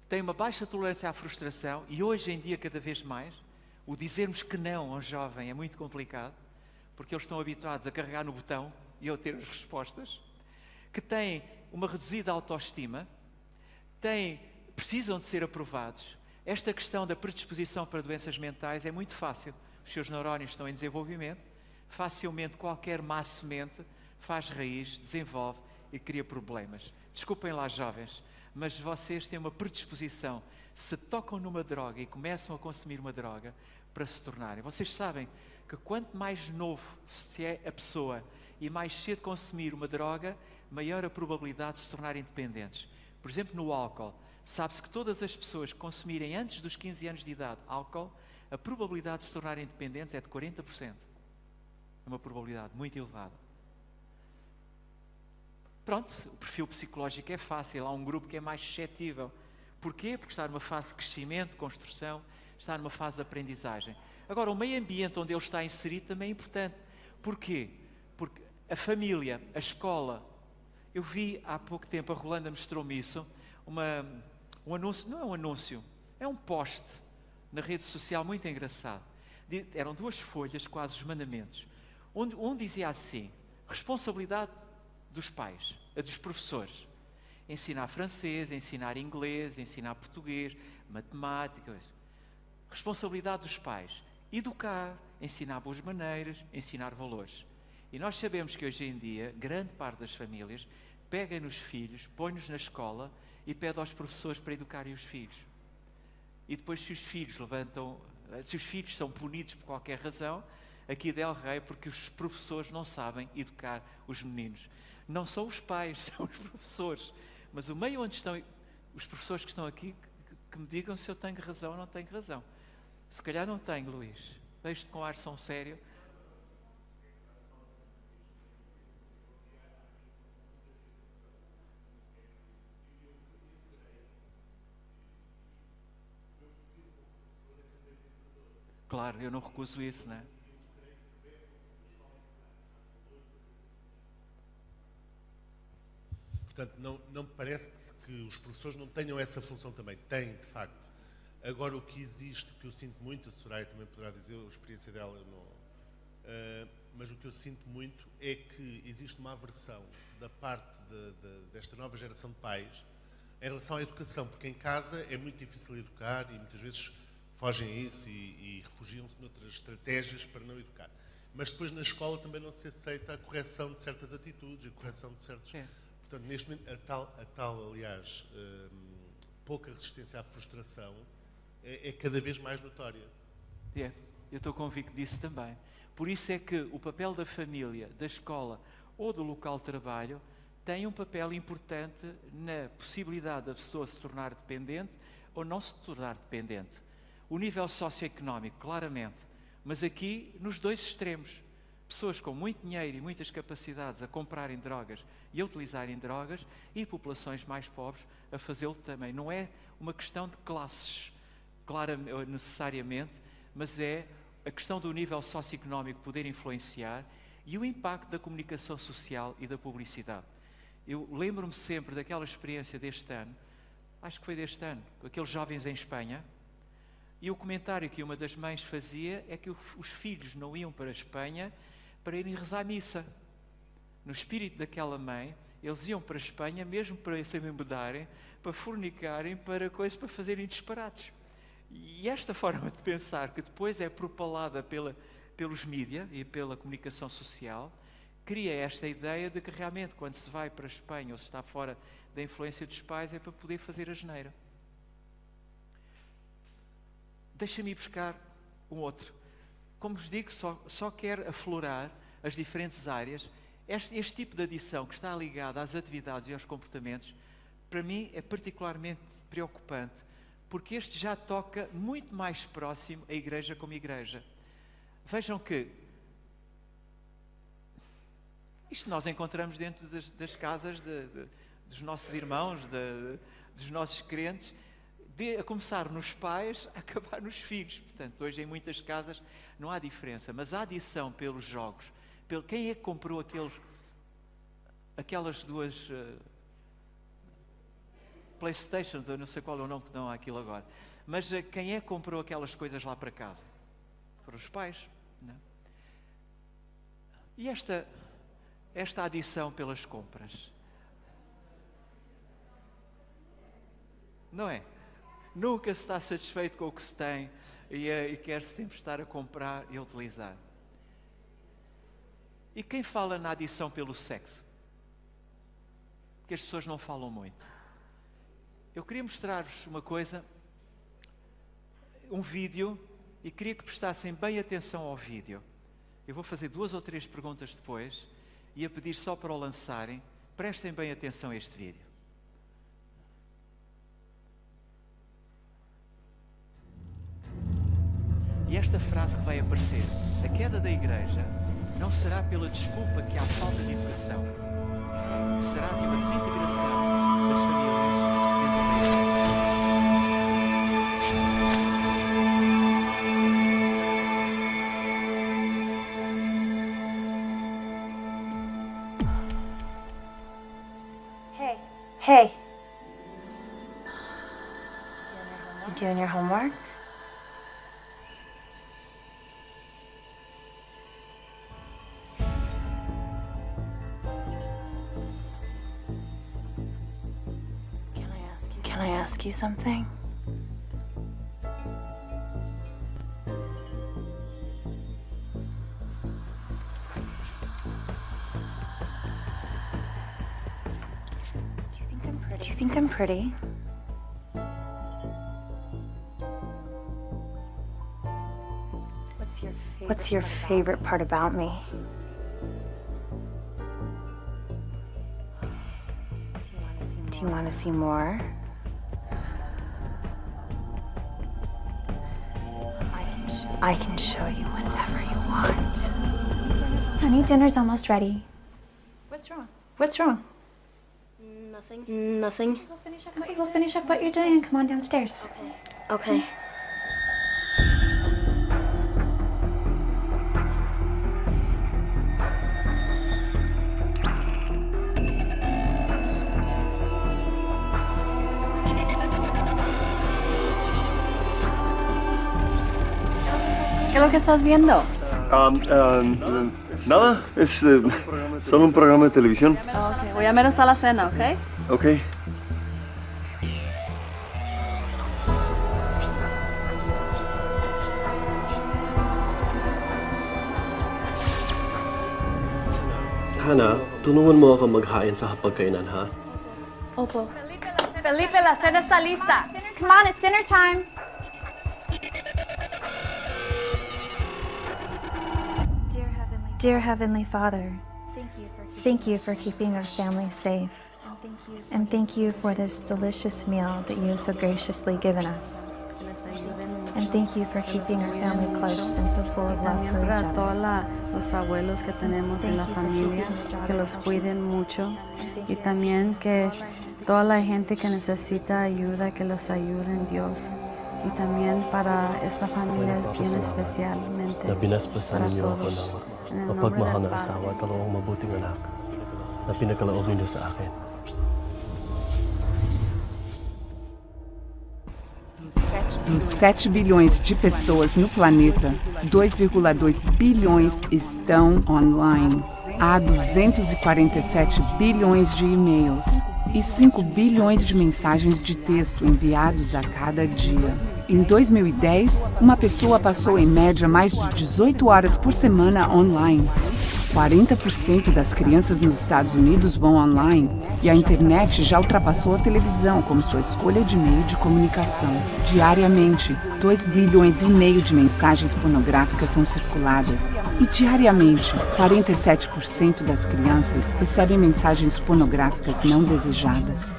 Têm uma baixa tolerância à frustração e hoje em dia, cada vez mais, o dizermos que não ao jovem é muito complicado, porque eles estão habituados a carregar no botão e a ter as respostas, que têm uma reduzida autoestima, precisam de ser aprovados. Esta questão da predisposição para doenças mentais é muito fácil. Os seus neurónios estão em desenvolvimento, facilmente qualquer má semente faz raiz, desenvolve e cria problemas. Desculpem lá, jovens, mas vocês têm uma predisposição, se tocam numa droga e começam a consumir uma droga, para se tornarem. Vocês sabem que quanto mais novo se é a pessoa e mais cedo consumir uma droga, maior a probabilidade de se tornarem dependentes. Por exemplo, no álcool, sabe-se que todas as pessoas que consumirem antes dos 15 anos de idade álcool, a probabilidade de se tornarem dependentes é de 40%. É uma probabilidade muito elevada. Pronto, o perfil psicológico é fácil, há um grupo que é mais suscetível. Porquê? Porque está numa fase de crescimento, de construção, está numa fase de aprendizagem. Agora, o meio ambiente onde ele está inserido também é importante. Porquê? Porque a família, a escola. Eu vi há pouco tempo, a Rolanda mostrou-me isso, um anúncio, não é um anúncio, é um post na rede social muito engraçado. Eram 2 folhas, quase os mandamentos. Um dizia assim: responsabilidade dos pais, a dos professores. Ensinar francês, ensinar inglês, ensinar português, matemática. Responsabilidade dos pais. Educar, ensinar boas maneiras, ensinar valores. E nós sabemos que hoje em dia, grande parte das famílias pegam nos filhos, põe-nos na escola e pede aos professores para educarem os filhos. E depois, se os filhos são punidos por qualquer razão, aqui Del Rey, porque os professores não sabem educar os meninos. Não são os pais, são os professores. Mas o meio onde estão os professores que estão aqui, que me digam se eu tenho razão ou não tenho razão. Se calhar não tenho, Luís. Deixo-te com ar tão sério. Claro, eu não recuso isso, não é? Portanto, não me parece que os professores não tenham essa função também. Têm, de facto. Agora, o que existe, que eu sinto muito, a Soraya também poderá dizer, a experiência dela, mas o que eu sinto muito é que existe uma aversão da parte desta nova geração de pais em relação à educação, porque em casa é muito difícil educar e muitas vezes fogem a isso e refugiam-se noutras estratégias para não educar. Mas depois na escola também não se aceita a correção de certas atitudes, a correção de certos... É. Portanto, neste momento, a tal aliás, pouca resistência à frustração é cada vez mais notória. Eu estou convicto disso também. Por isso é que o papel da família, da escola ou do local de trabalho tem um papel importante na possibilidade da pessoa se tornar dependente ou não se tornar dependente. O nível socioeconómico, claramente, mas aqui nos 2 extremos. Pessoas com muito dinheiro e muitas capacidades a comprarem drogas e a utilizarem drogas e populações mais pobres a fazê-lo também. Não é uma questão de classes, necessariamente, mas é a questão do nível socioeconómico poder influenciar e o impacto da comunicação social e da publicidade. Eu lembro-me sempre daquela experiência deste ano, acho que foi deste ano, com aqueles jovens em Espanha, e o comentário que uma das mães fazia é que os filhos não iam para a Espanha para irem rezar a missa. No espírito daquela mãe, eles iam para a Espanha mesmo para se embedarem, para fornicarem, para fazerem disparates. E esta forma de pensar, que depois é propalada pelos mídias e pela comunicação social, cria esta ideia de que realmente quando se vai para a Espanha ou se está fora da influência dos pais é para poder fazer a asneira. Deixa-me ir buscar um outro. Como vos digo, só quero aflorar as diferentes áreas. Este tipo de adição que está ligada às atividades e aos comportamentos, para mim é particularmente preocupante, porque este já toca muito mais próximo a igreja como igreja. Vejam que isto nós encontramos dentro das casas dos nossos irmãos, dos nossos crentes, a começar nos pais, a acabar nos filhos. Portanto, hoje em muitas casas não há diferença, mas a adição pelos jogos, quem é que comprou aquelas 2 Playstations, eu não sei qual é o nome que dão àquilo agora, mas quem é que comprou aquelas coisas lá para casa? Para os pais, não é? E esta adição pelas compras, não é? Nunca se está satisfeito com o que se tem e quer sempre estar a comprar e a utilizar. E quem fala na adição pelo sexo? Porque as pessoas não falam muito. Eu queria mostrar-vos uma coisa, um vídeo, e queria que prestassem bem atenção ao vídeo. Eu vou fazer 2 ou 3 perguntas depois e a pedir só para o lançarem. Prestem bem atenção a este vídeo. E esta frase que vai aparecer, a queda da igreja não será pela desculpa que há falta de educação. será de uma desintegração das famílias dentro da igreja. Hey. You doing your homework? Can I ask you something? Do you think I'm pretty? What's your favorite part about me? Do you want to see more? I can show you whenever you want. Honey, dinner's almost ready. What's wrong? What's wrong? Nothing. Okay, we'll finish up what you're doing and come on downstairs. Okay. ¿Qué es lo que estás viendo? Nada, es solo un programa de televisión. Okay, voy a ver hasta la cena, ¿ok? Ok. Hana, tulungan mo ako maghain sa hapagkainan, ha? Opo. Felipe, la cena está lista. Come on, it's dinner time. Dear Heavenly Father, thank you for keeping our family safe. And thank you for this delicious meal that you have so graciously given us. And thank you for keeping our family close and so full of love for each other. Los abuelos que tenemos en la familia, que los cuiden mucho y también que toda la gente que necesita ayuda, que los ayuden Dios. Y también para esta familia bien especialmente para todos. En el nombre del Padre. mabuting anak na pinagkaloob ninyo sa akin. Dos 7 bilhões de pessoas no planeta, 2,2 bilhões estão online. Há 247 bilhões de e-mails e 5 bilhões de mensagens de texto enviados a cada dia. Em 2010, uma pessoa passou em média mais de 18 horas por semana online. 40% das crianças nos Estados Unidos vão online e a internet já ultrapassou a televisão como sua escolha de meio de comunicação. Diariamente, 2,5 bilhões de mensagens pornográficas são circuladas. E diariamente, 47% das crianças recebem mensagens pornográficas não desejadas.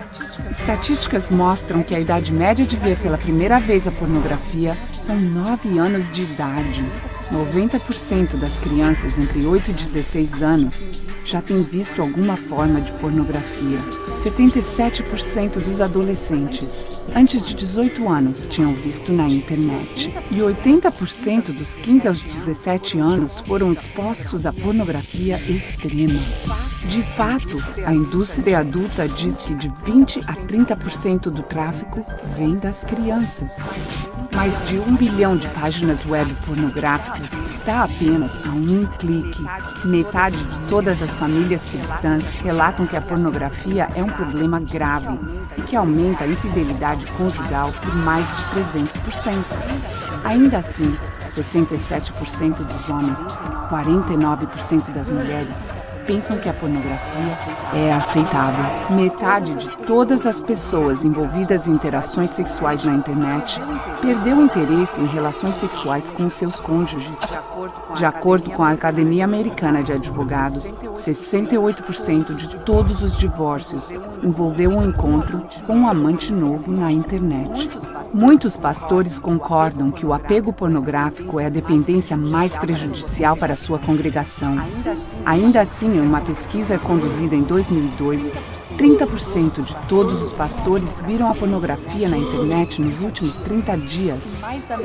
Estatísticas mostram que a idade média de ver pela primeira vez a pornografia são 9 anos de idade. 90% das crianças entre 8 e 16 anos já têm visto alguma forma de pornografia. 77% dos adolescentes antes de 18 anos tinham visto na internet. E 80% dos 15 aos 17 anos foram expostos à pornografia extrema. De fato, a indústria adulta diz que de 20 a 30% do tráfico vem das crianças. Mais de 1 bilhão de páginas web pornográficas está apenas a um clique. Metade de todas as famílias cristãs relatam que a pornografia é um problema grave e que aumenta a infidelidade conjugal por mais de 300%. Ainda assim, 67% dos homens e 49% das mulheres pensam que a pornografia é aceitável. Metade de todas as pessoas envolvidas em interações sexuais na internet perdeu interesse em relações sexuais com seus cônjuges. De acordo com a Academia Americana de Advogados, 68% de todos os divórcios envolveu um encontro com um amante novo na internet. Muitos pastores concordam que o apego pornográfico é a dependência mais prejudicial para a sua congregação. Ainda assim, em uma pesquisa conduzida em 2002, 30% de todos os pastores viram a pornografia na internet nos últimos 30 dias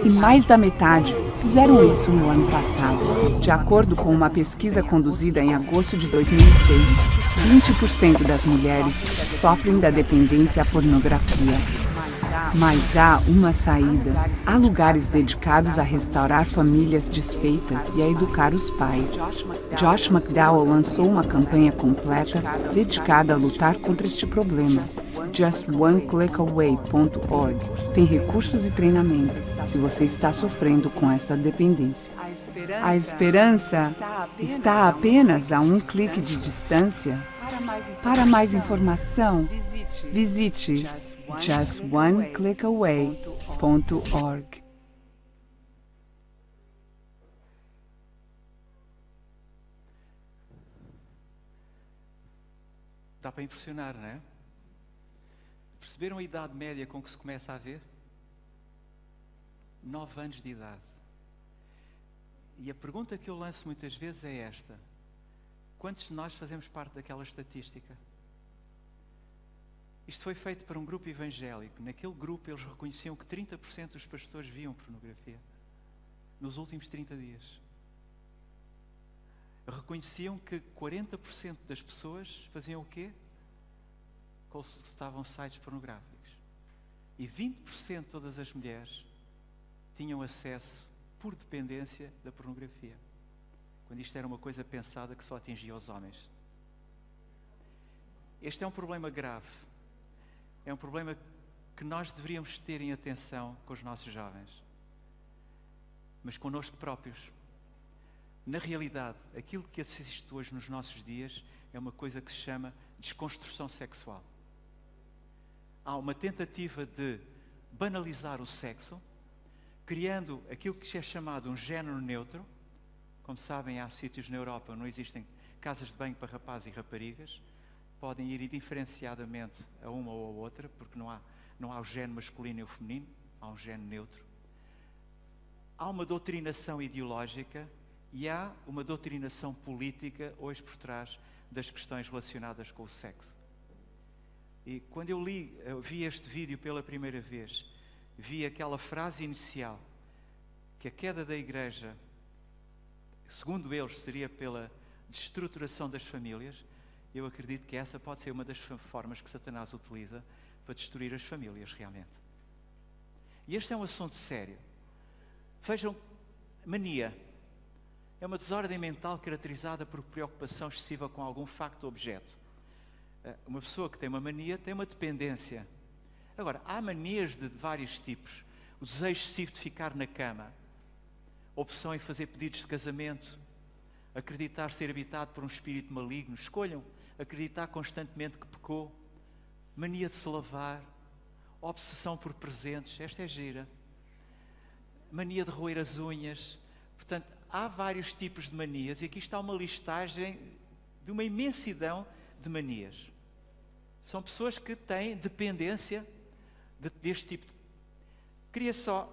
e mais da metade fizeram isso no ano passado. De acordo com uma pesquisa conduzida em agosto de 2006, 20% das mulheres sofrem da dependência à pornografia. Mas há uma saída. Há lugares dedicados a restaurar famílias desfeitas e a educar os pais. Josh McDowell lançou uma campanha completa dedicada a lutar contra este problema. JustOneClickAway.org tem recursos e treinamentos se você está sofrendo com essa dependência. A esperança está apenas a um clique de distância. Para mais informação, visite JustOneClickAway.org. Dá para impressionar, não é? Perceberam a idade média com que se começa a ver? 9 anos de idade. E a pergunta que eu lanço muitas vezes é esta: quantos de nós fazemos parte daquela estatística? Isto foi feito para um grupo evangélico. Naquele grupo eles reconheciam que 30% dos pastores viam pornografia nos últimos 30 dias. Reconheciam que 40% das pessoas faziam o quê? Consultavam sites pornográficos. E 20% de todas as mulheres tinham acesso por dependência da pornografia, quando isto era uma coisa pensada que só atingia os homens. Este é um problema grave. É um problema que nós deveríamos ter em atenção com os nossos jovens, mas connosco próprios. Na realidade, aquilo que assiste hoje nos nossos dias é uma coisa que se chama desconstrução sexual. Há uma tentativa de banalizar o sexo, criando aquilo que é chamado um género neutro. Como sabem, há sítios na Europa onde não existem casas de banho para rapazes e raparigas. Podem ir indiferenciadamente a uma ou a outra, porque não há o género masculino e o feminino, há um género neutro. Há uma doutrinação ideológica e há uma doutrinação política hoje por trás das questões relacionadas com o sexo. E quando eu vi este vídeo pela primeira vez, vi aquela frase inicial, que a queda da igreja, segundo eles, seria pela destruturação das famílias. Eu acredito que essa pode ser uma das formas que Satanás utiliza para destruir as famílias, realmente. E este é um assunto sério. Vejam, mania é uma desordem mental caracterizada por preocupação excessiva com algum facto ou objeto. Uma pessoa que tem uma mania tem uma dependência. Agora, há manias de vários tipos. O desejo excessivo de ficar na cama, opção em fazer pedidos de casamento, acreditar ser habitado por um espírito maligno. Escolham acreditar constantemente que pecou, mania de se lavar, obsessão por presentes, esta é gira, mania de roer as unhas. Portanto, há vários tipos de manias e aqui está uma listagem de uma imensidão de manias. São pessoas que têm dependência deste tipo de... Queria só,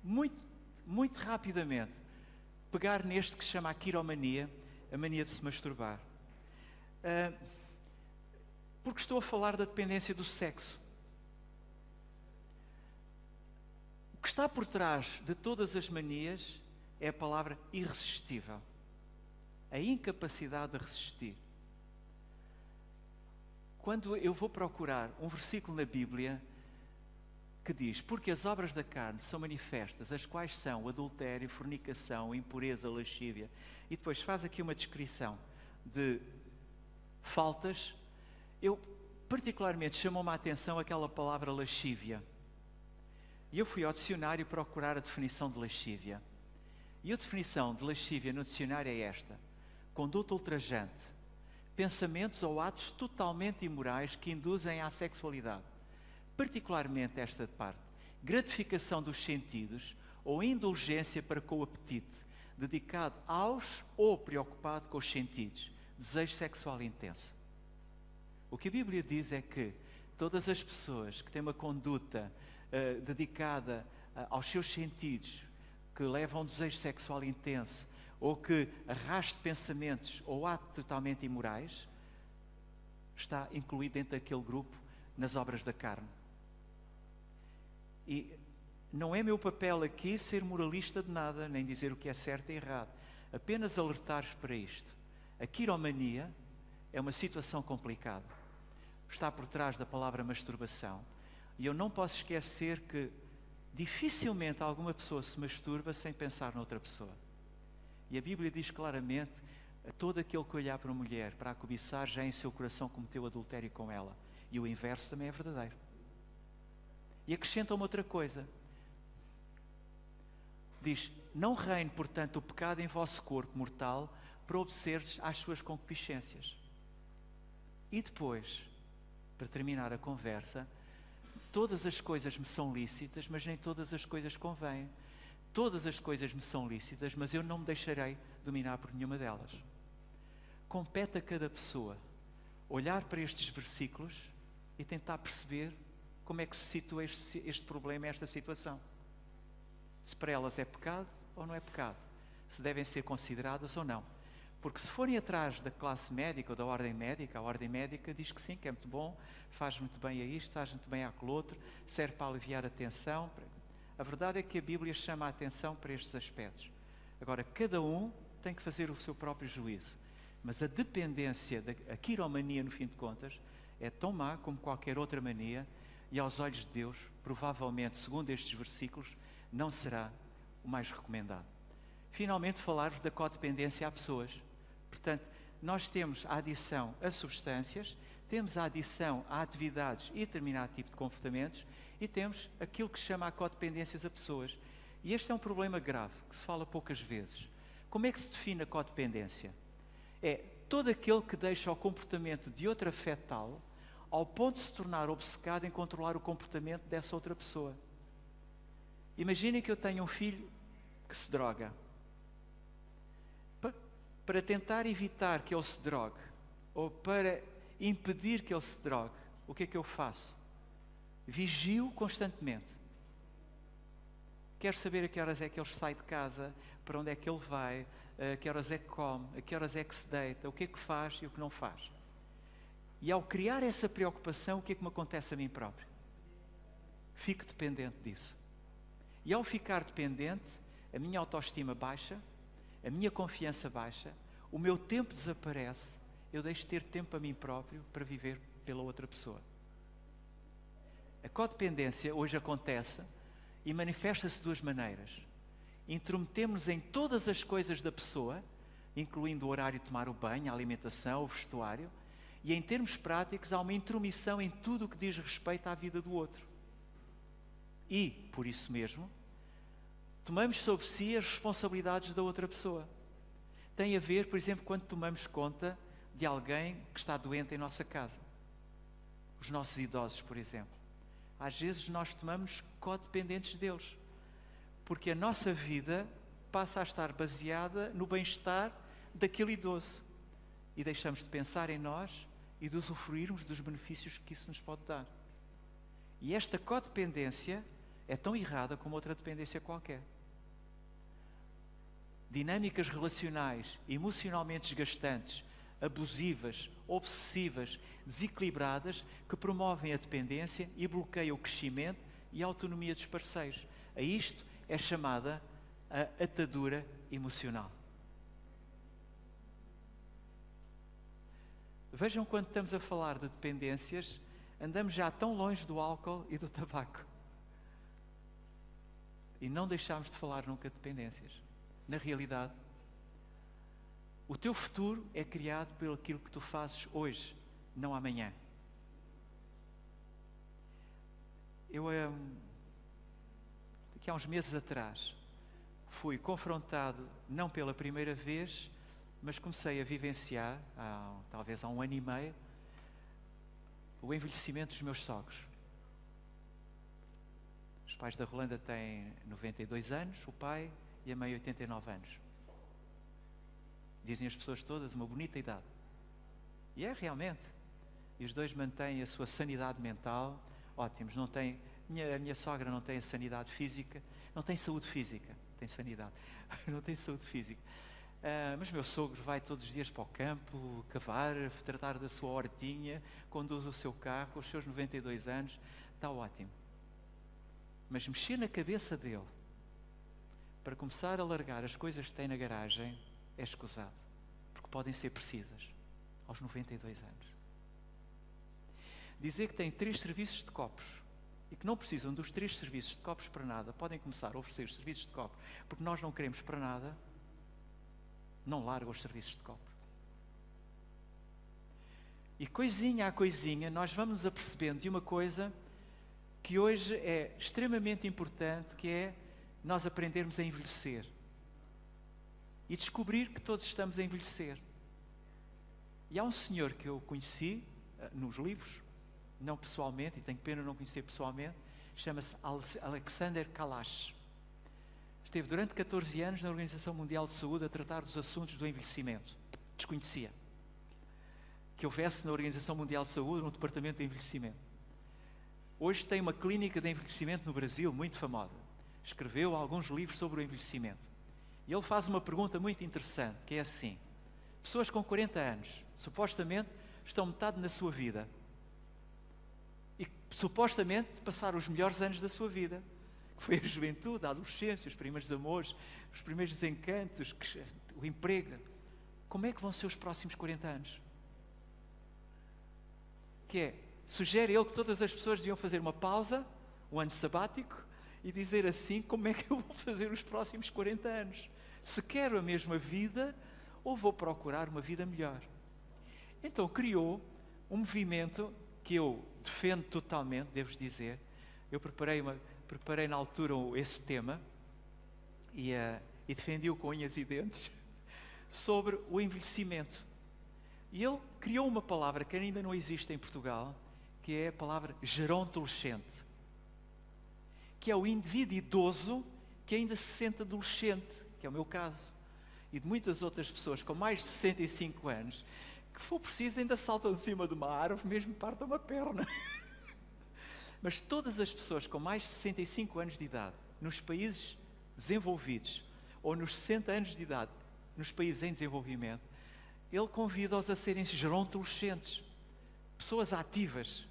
muito rapidamente, pegar neste que se chama a quiromania, a mania de se masturbar. Porque estou a falar da dependência do sexo. O que está por trás de todas as manias é a palavra irresistível. A incapacidade de resistir. Quando eu vou procurar um versículo na Bíblia que diz: porque as obras da carne são manifestas, as quais são adultério, fornicação, impureza, lascívia, e depois faz aqui uma descrição de faltas, eu particularmente chamou-me a atenção aquela palavra lascívia. E eu fui ao dicionário procurar a definição de lascívia. E a definição de lascívia no dicionário é esta: conduta ultrajante, pensamentos ou atos totalmente imorais que induzem à sexualidade. Particularmente esta parte, gratificação dos sentidos ou indulgência para com o apetite, dedicado aos ou preocupado com os sentidos, desejo sexual intenso. O que a Bíblia diz é que todas as pessoas que têm uma conduta dedicada aos seus sentidos, que leva a um desejo sexual intenso, ou que arraste pensamentos ou atos totalmente imorais, está incluído dentro daquele grupo nas obras da carne. E não é meu papel aqui ser moralista de nada, nem dizer o que é certo e errado. Apenas alertar-vos para isto. A quiromania é uma situação complicada. Está por trás da palavra masturbação. E eu não posso esquecer que dificilmente alguma pessoa se masturba sem pensar noutra pessoa. E a Bíblia diz claramente: a todo aquele que olhar para uma mulher para a cobiçar, já em seu coração cometeu adultério com ela. E o inverso também é verdadeiro. E acrescenta uma outra coisa. Diz: não reine, portanto, o pecado em vosso corpo mortal, para obedecerdes às suas concupiscências. E depois, para terminar a conversa, todas as coisas me são lícitas, mas nem todas as coisas convêm. Todas as coisas me são lícitas, mas eu não me deixarei dominar por nenhuma delas. Compete a cada pessoa olhar para estes versículos e tentar perceber como é que se situa este problema, esta situação. Se para elas é pecado ou não é pecado. Se devem ser consideradas ou não. Porque se forem atrás da classe médica ou da ordem médica, a ordem médica diz que sim, que é muito bom, faz muito bem a isto, faz muito bem àquele outro, serve para aliviar a tensão. A verdade é que a Bíblia chama a atenção para estes aspectos. Agora, cada um tem que fazer o seu próprio juízo. Mas a dependência, a quiromania, no fim de contas, é tão má como qualquer outra mania, e aos olhos de Deus, provavelmente, segundo estes versículos, não será o mais recomendado. Finalmente, falar-vos da codependência a pessoas. Portanto, nós temos a adição a substâncias, temos a adição a atividades e determinado tipo de comportamentos, e temos aquilo que se chama a codependências a pessoas. E este é um problema grave, que se fala poucas vezes. Como é que se define a codependência? É todo aquele que deixa o comportamento de outra afetá-lo, ao ponto de se tornar obcecado em controlar o comportamento dessa outra pessoa. Imaginem que eu tenho um filho que se droga. Para tentar evitar que ele se drogue, ou para impedir que ele se drogue, o que é que eu faço? Vigio constantemente. Quero saber a que horas é que ele sai de casa, para onde é que ele vai, a que horas é que come, a que horas é que se deita, o que é que faz e o que não faz. E ao criar essa preocupação, o que é que me acontece a mim próprio? Fico dependente disso. E ao ficar dependente, a minha autoestima baixa, a minha confiança baixa, o meu tempo desaparece, eu deixo de ter tempo a mim próprio para viver pela outra pessoa. A codependência hoje acontece e manifesta-se de duas maneiras. Intrometemos-nos em todas as coisas da pessoa, incluindo o horário de tomar o banho, a alimentação, o vestuário, e em termos práticos há uma intromissão em tudo o que diz respeito à vida do outro. E, por isso mesmo, tomamos sobre si as responsabilidades da outra pessoa. Tem a ver, por exemplo, quando tomamos conta de alguém que está doente em nossa casa. Os nossos idosos, por exemplo. Às vezes nós tomamos codependentes deles, porque a nossa vida passa a estar baseada no bem-estar daquele idoso. E deixamos de pensar em nós e de usufruirmos dos benefícios que isso nos pode dar. E esta codependência é tão errada como outra dependência qualquer. Dinâmicas relacionais, emocionalmente desgastantes, abusivas, obsessivas, desequilibradas, que promovem a dependência e bloqueiam o crescimento e a autonomia dos parceiros. A isto é chamada a atadura emocional. Vejam, quando estamos a falar de dependências, andamos já tão longe do álcool e do tabaco. E não deixamos de falar nunca de dependências. Na realidade, o teu futuro é criado pelo aquilo que tu fazes hoje, não amanhã. Eu, aqui há uns meses atrás, fui confrontado, não pela primeira vez, mas comecei a vivenciar, talvez há 1 ano e meio, o envelhecimento dos meus sogros. Os pais da Rolanda têm 92 anos, o pai, e a mãe 89 anos. Dizem as pessoas todas, uma bonita idade. E é realmente. E os dois mantêm a sua sanidade mental ótimos, não têm A minha sogra não tem a sanidade física, não tem saúde física, tem sanidade, não tem saúde física. Mas meu sogro vai todos os dias para o campo, cavar, tratar da sua hortinha, conduz o seu carro com os seus 92 anos, está ótimo. Mas mexer na cabeça dele para começar a largar as coisas que tem na garagem é escusado, porque podem ser precisas aos 92 anos. Dizer que tem 3 serviços de copos e que não precisam dos 3 serviços de copos para nada, podem começar a oferecer os serviços de copos porque nós não queremos para nada, não larga os serviços de copo. E coisinha a coisinha nós vamos nos apercebendo de uma coisa que hoje é extremamente importante, que é nós aprendermos a envelhecer e descobrir que todos estamos a envelhecer. E há um senhor que eu conheci nos livros, não pessoalmente, e tenho pena de não conhecer pessoalmente, chama-se Alexander Kalash. Esteve durante 14 anos na Organização Mundial de Saúde a tratar dos assuntos do envelhecimento. Desconhecia que houvesse na Organização Mundial de Saúde um departamento de envelhecimento. Hoje tem uma clínica de envelhecimento no Brasil muito famosa. Escreveu alguns livros sobre o envelhecimento. E ele faz uma pergunta muito interessante, que é assim: pessoas com 40 anos, supostamente, estão metade na sua vida. E supostamente passaram os melhores anos da sua vida, que foi a juventude, a adolescência, os primeiros amores, os primeiros desencantos, o emprego. Como é que vão ser os próximos 40 anos? Sugere ele que todas as pessoas deviam fazer uma pausa, um ano sabático, e dizer assim: como é que eu vou fazer os próximos 40 anos? Se quero a mesma vida ou vou procurar uma vida melhor? Então criou um movimento que eu defendo totalmente, devo dizer. Eu preparei na altura esse tema e defendi-o com unhas e dentes sobre o envelhecimento. E ele criou uma palavra que ainda não existe em Portugal, que é a palavra gerontolescente, que é o indivíduo idoso que ainda se sente adolescente, que é o meu caso, e de muitas outras pessoas com mais de 65 anos, que for preciso ainda saltam de cima de uma árvore, mesmo partam uma perna. Mas todas as pessoas com mais de 65 anos de idade, nos países desenvolvidos, ou nos 60 anos de idade, nos países em desenvolvimento, ele convida-os a serem gerontolescentes, pessoas ativas,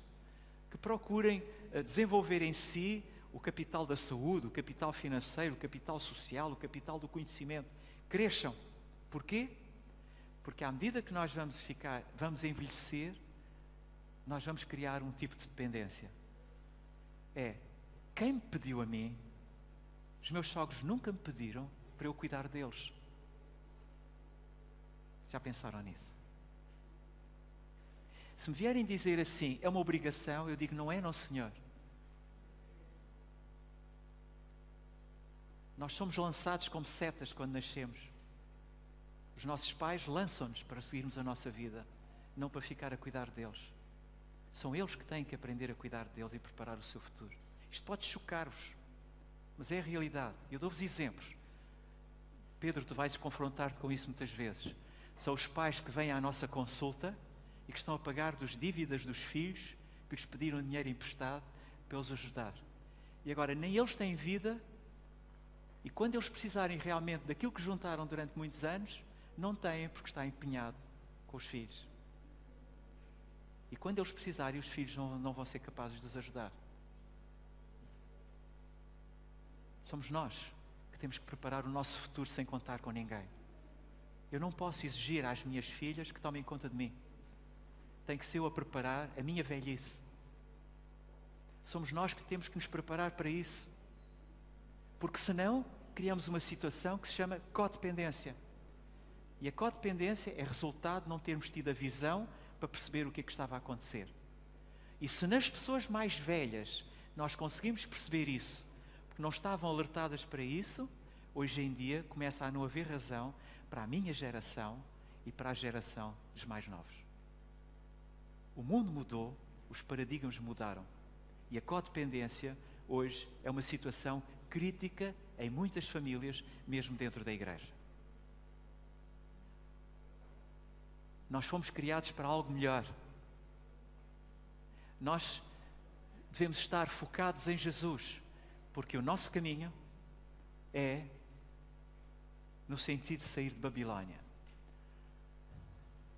que procurem desenvolver em si o capital da saúde, o capital financeiro, o capital social, o capital do conhecimento. Cresçam. Porquê? Porque à medida que nós vamos envelhecer, nós vamos criar um tipo de dependência. Quem me pediu a mim? Os meus sogros nunca me pediram para eu cuidar deles. Já pensaram nisso? Se me vierem dizer assim, é uma obrigação, eu digo, não é, não senhor. Nós somos lançados como setas quando nascemos. Os nossos pais lançam-nos para seguirmos a nossa vida, não para ficar a cuidar deles. São eles que têm que aprender a cuidar deles e preparar o seu futuro. Isto pode chocar-vos, mas é a realidade. Eu dou-vos exemplos. Pedro, tu vais confrontar-te com isso muitas vezes. São os pais que vêm à nossa consulta e que estão a pagar das dívidas dos filhos que lhes pediram dinheiro emprestado para os ajudar. E agora nem eles têm vida, e quando eles precisarem realmente daquilo que juntaram durante muitos anos, não têm, porque está empenhado com os filhos. E quando eles precisarem, os filhos não vão ser capazes de os ajudar. Somos nós que temos que preparar o nosso futuro sem contar com ninguém. Eu não posso exigir às minhas filhas que tomem conta de mim. Tem que ser eu a preparar a minha velhice. Somos nós que temos que nos preparar para isso. Porque senão, criamos uma situação que se chama codependência. E a codependência é resultado de não termos tido a visão para perceber o que é que estava a acontecer. E se nas pessoas mais velhas nós conseguimos perceber isso, porque não estavam alertadas para isso, hoje em dia começa a não haver razão para a minha geração e para a geração dos mais novos. O mundo mudou, os paradigmas mudaram. E a codependência hoje é uma situação crítica em muitas famílias, mesmo dentro da igreja. Nós fomos criados para algo melhor. Nós devemos estar focados em Jesus, porque o nosso caminho é no sentido de sair de Babilónia.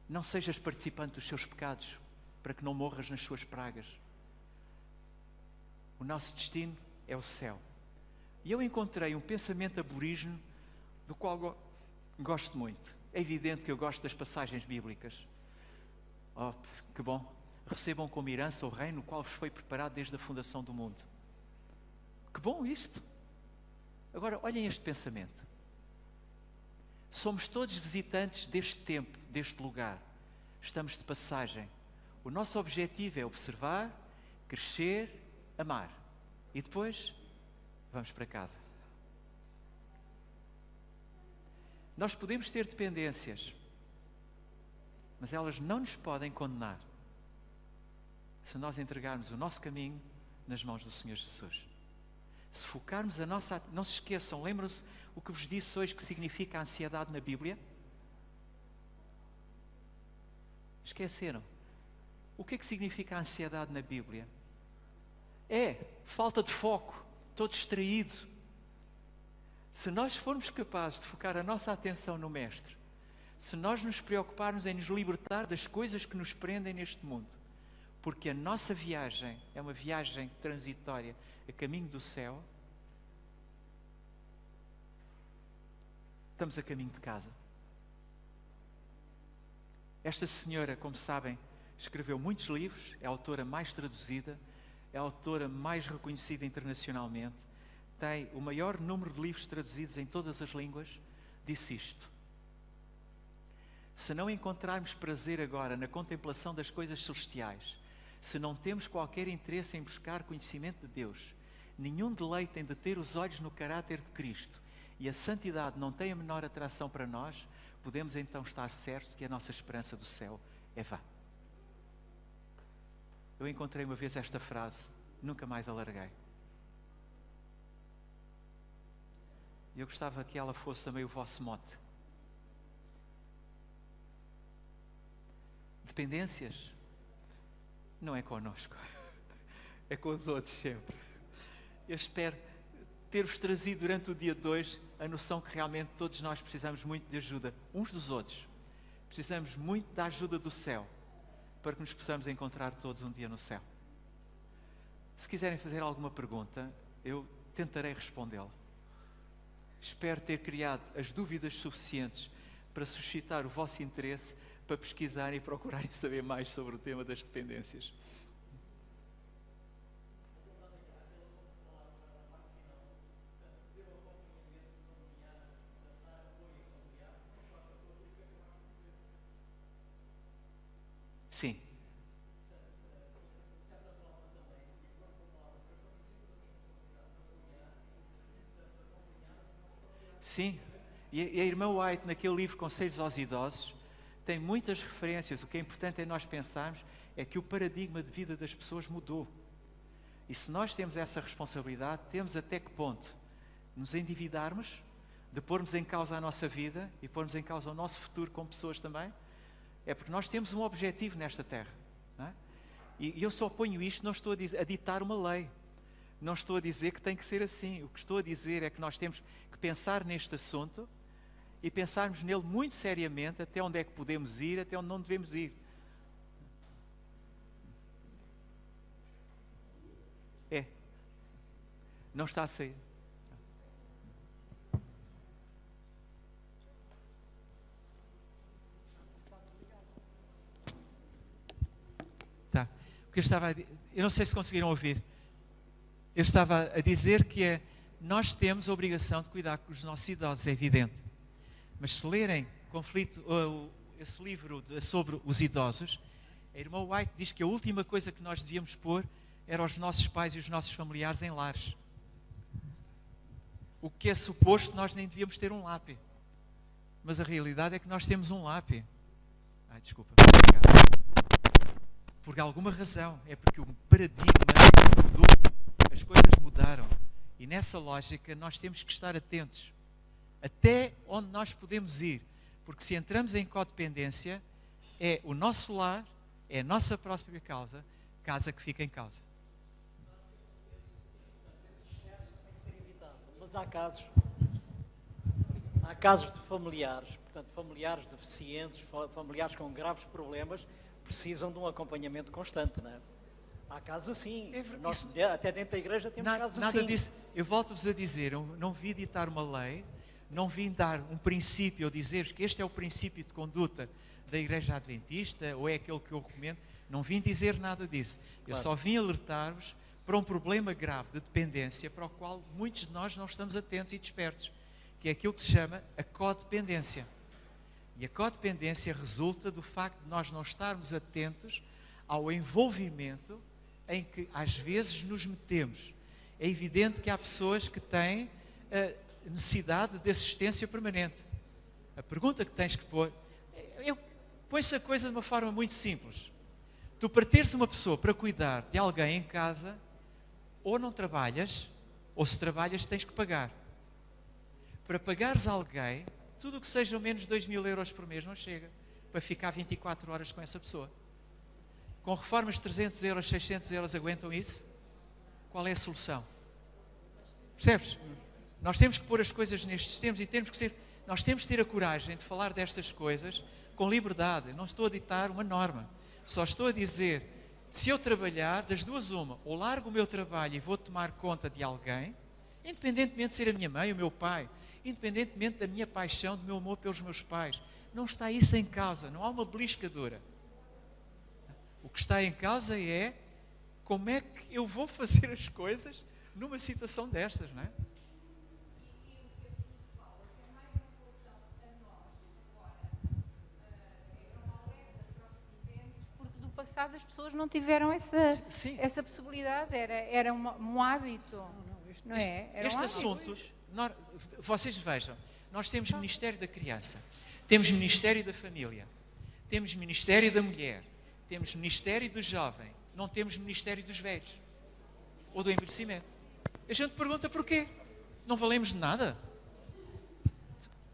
Não sejas participante dos seus pecados, para que não morras nas suas pragas. O nosso destino é o céu. E eu encontrei um pensamento aborígene do qual gosto muito. É evidente que eu gosto das passagens bíblicas. Oh, que bom! Recebam como herança o reino, o qual vos foi preparado desde a fundação do mundo. Que bom isto! Agora, olhem este pensamento. Somos todos visitantes deste tempo, deste lugar. Estamos de passagem. O nosso objetivo é observar, crescer, amar. E depois, vamos para casa. Nós podemos ter dependências, mas elas não nos podem condenar se nós entregarmos o nosso caminho nas mãos do Senhor Jesus. Se focarmos a nossa... Não se esqueçam, lembram-se o que vos disse hoje que significa a ansiedade na Bíblia? Esqueceram? O que é que significa a ansiedade na Bíblia? É falta de foco, estou distraído. Se nós formos capazes de focar a nossa atenção no Mestre, se nós nos preocuparmos em nos libertar das coisas que nos prendem neste mundo, porque a nossa viagem é uma viagem transitória a caminho do céu, estamos a caminho de casa. Esta senhora, como sabem, escreveu muitos livros, é a autora mais traduzida, é a autora mais reconhecida internacionalmente, tem o maior número de livros traduzidos em todas as línguas, disse isto: se não encontrarmos prazer agora na contemplação das coisas celestiais, se não temos qualquer interesse em buscar conhecimento de Deus, nenhum deleite em deter os olhos no caráter de Cristo, e a santidade não tem a menor atração para nós, podemos então estar certos que a nossa esperança do céu é vã. Eu encontrei uma vez esta frase, nunca mais a larguei. E eu gostava que ela fosse também o vosso mote. Dependências não é connosco, é com os outros sempre. Eu espero ter-vos trazido durante o dia de hoje a noção que realmente todos nós precisamos muito de ajuda uns dos outros. Precisamos muito da ajuda do céu para que nos possamos encontrar todos um dia no céu. Se quiserem fazer alguma pergunta, eu tentarei respondê-la. Espero ter criado as dúvidas suficientes para suscitar o vosso interesse para pesquisarem e procurarem saber mais sobre o tema das dependências. Sim. Sim. E a irmã White, naquele livro Conselhos aos Idosos, tem muitas referências. O que é importante é nós pensarmos é que o paradigma de vida das pessoas mudou. E se nós temos essa responsabilidade, temos até que ponto nos endividarmos, de pormos em causa a nossa vida e pormos em causa o nosso futuro como pessoas também. É porque nós temos um objetivo nesta terra. Não é? E eu só ponho isto, não estou a ditar uma lei. Não estou a dizer que tem que ser assim. O que estou a dizer é que nós temos que pensar neste assunto e pensarmos nele muito seriamente, até onde é que podemos ir, até onde não devemos ir. É. Não está a sair. Tá. O que eu não sei se conseguiram ouvir. Eu estava a dizer que nós temos a obrigação de cuidar dos nossos idosos, é evidente. Mas se lerem esse livro sobre os idosos, a irmã White diz que a última coisa que nós devíamos pôr era os nossos pais e os nossos familiares em lares. O que é suposto, nós nem devíamos ter um lápis. Mas a realidade é que nós temos um lápis. Desculpa. Por alguma razão. É porque o paradigma mudou. As coisas mudaram. E nessa lógica nós temos que estar atentos. Até onde nós podemos ir. Porque se entramos em codependência, é o nosso lar, é a nossa própria casa que fica em causa. há casos de familiares, portanto, familiares deficientes, familiares com graves problemas, precisam de um acompanhamento constante, não é? Há casos assim. Nós, até dentro da igreja temos casos assim. Nada disso. Eu volto-vos a dizer, eu não vim ditar uma lei, não vim dar um princípio, ou dizer-vos que este é o princípio de conduta da Igreja Adventista, ou é aquele que eu recomendo. Não vim dizer nada disso. Eu só vim alertar-vos para um problema grave de dependência, para o qual muitos de nós não estamos atentos e despertos, que é aquilo que se chama a codependência. E a codependência resulta do facto de nós não estarmos atentos ao envolvimento em que às vezes nos metemos. É evidente que há pessoas que têm necessidade de assistência permanente. A pergunta que tens que pôr, põe-se a coisa de uma forma muito simples. Tu, para teres uma pessoa para cuidar de alguém em casa, ou não trabalhas, ou se trabalhas tens que pagar. Para pagares a alguém, tudo o que seja menos 2.000 euros por mês não chega para ficar 24 horas com essa pessoa. Com reformas de 300 euros, 600 euros aguentam isso? Qual é a solução? Percebes? Nós temos que pôr as coisas nestes termos e nós temos que ter a coragem de falar destas coisas com liberdade. Eu não estou a ditar uma norma. Só estou a dizer, se eu trabalhar, das duas uma, ou largo o meu trabalho e vou tomar conta de alguém, independentemente de ser a minha mãe, o meu pai, independentemente da minha paixão, do meu amor pelos meus pais, não está isso em causa, não há uma beliscadura. O que está em causa é como é que eu vou fazer as coisas numa situação destas, não é? Porque do passado as pessoas não tiveram essa possibilidade, era um hábito, não é? Este assunto, vocês vejam, nós temos Ministério da Criança, temos Ministério da Família, temos Ministério da Mulher, temos Ministério do Jovem, não temos Ministério dos Velhos ou do Envelhecimento. A gente pergunta porquê? Não valemos de nada?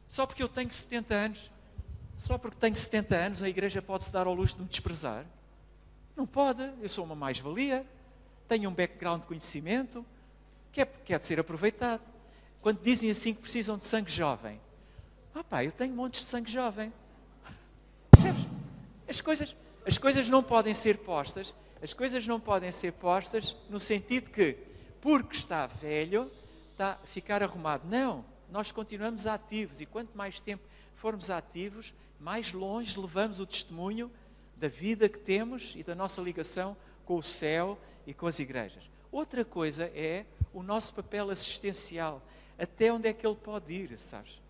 Só porque eu tenho 70 anos, só porque tenho 70 anos a Igreja pode-se dar ao luxo de me desprezar? Não pode, eu sou uma mais-valia, tenho um background de conhecimento que é de ser aproveitado. Quando dizem assim que precisam de sangue jovem, eu tenho montes de sangue jovem. Percebes? As coisas não podem ser postas, no sentido que, porque está velho, está a ficar arrumado. Não, nós continuamos ativos e quanto mais tempo formos ativos, mais longe levamos o testemunho da vida que temos e da nossa ligação com o céu e com as igrejas. Outra coisa é o nosso papel assistencial, até onde é que ele pode ir, sabes?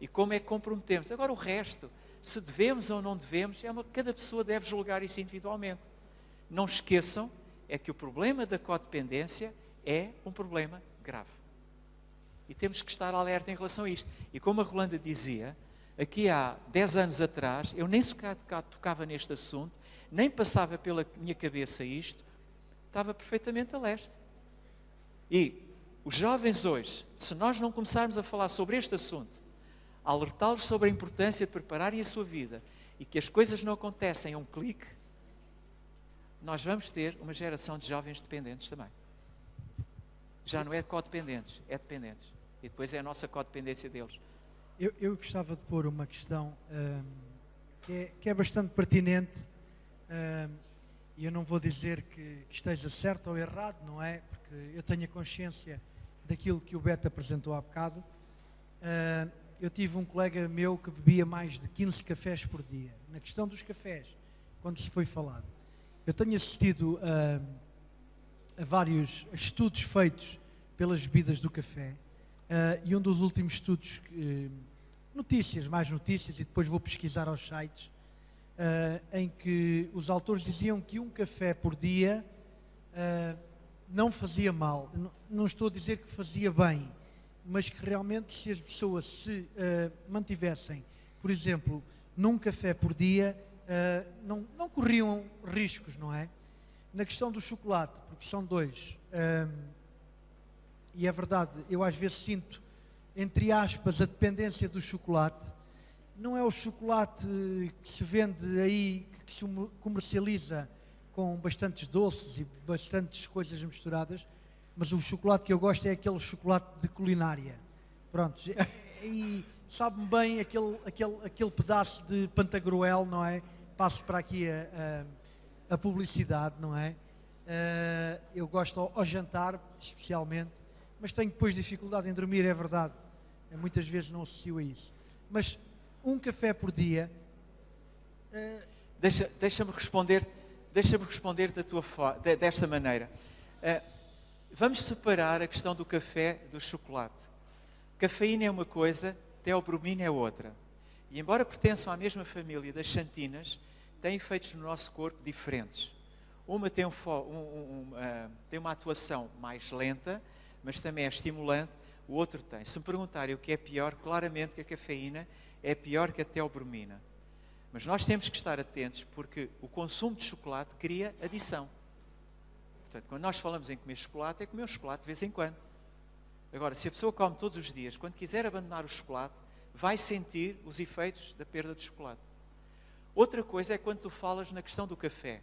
E como é que comprometemos. Agora o resto, se devemos ou não devemos, cada pessoa deve julgar isso individualmente. Não esqueçam, é que o problema da codependência é um problema grave. E temos que estar alerta em relação a isto. E como a Rolanda dizia, aqui há 10 anos atrás, eu nem sequer tocava neste assunto, nem passava pela minha cabeça isto, estava perfeitamente a leste. E os jovens hoje, se nós não começarmos a falar sobre este assunto, a alertá-los sobre a importância de prepararem a sua vida e que as coisas não acontecem a um clique, nós vamos ter uma geração de jovens dependentes também. Já não é codependentes, é dependentes. E depois é a nossa codependência deles. Eu gostava de pôr uma questão que é bastante pertinente, e eu não vou dizer que esteja certo ou errado, não é? Porque eu tenho a consciência daquilo que o Beto apresentou há bocado. Eu tive um colega meu que bebia mais de 15 cafés por dia. Na questão dos cafés, quando se foi falado, eu tenho assistido a vários estudos feitos pelas bebidas do café, e um dos últimos estudos, mais notícias, e depois vou pesquisar aos sites, em que os autores diziam que um café por dia não fazia mal. Não estou a dizer que fazia bem, mas que realmente se as pessoas se mantivessem, por exemplo, num café por dia, não corriam riscos, não é? Na questão do chocolate, porque são dois, e é verdade, eu às vezes sinto, entre aspas, a dependência do chocolate. Não é o chocolate que se vende aí, que se comercializa com bastantes doces e bastantes coisas misturadas. mas o chocolate que eu gosto é aquele chocolate de culinária. Pronto, e sabe-me bem aquele pedaço de Pantagruel, não é? Passo para aqui a publicidade, não é? Eu gosto ao jantar, especialmente, mas tenho depois dificuldade em dormir, é verdade. Muitas vezes não associo a isso. Mas um café por dia... Deixa-me responder desta maneira. Vamos separar a questão do café do chocolate. Cafeína é uma coisa, teobromina é outra. E embora pertençam à mesma família das xantinas, têm efeitos no nosso corpo diferentes. Uma tem, tem uma atuação mais lenta, mas também é estimulante. O outro tem. Se me perguntarem o que é pior, claramente que a cafeína é pior que a teobromina. Mas nós temos que estar atentos porque o consumo de chocolate cria adição. Portanto, quando nós falamos em comer chocolate, é comer o chocolate de vez em quando. Agora, se a pessoa come todos os dias, quando quiser abandonar o chocolate, vai sentir os efeitos da perda de chocolate. Outra coisa é quando tu falas na questão do café.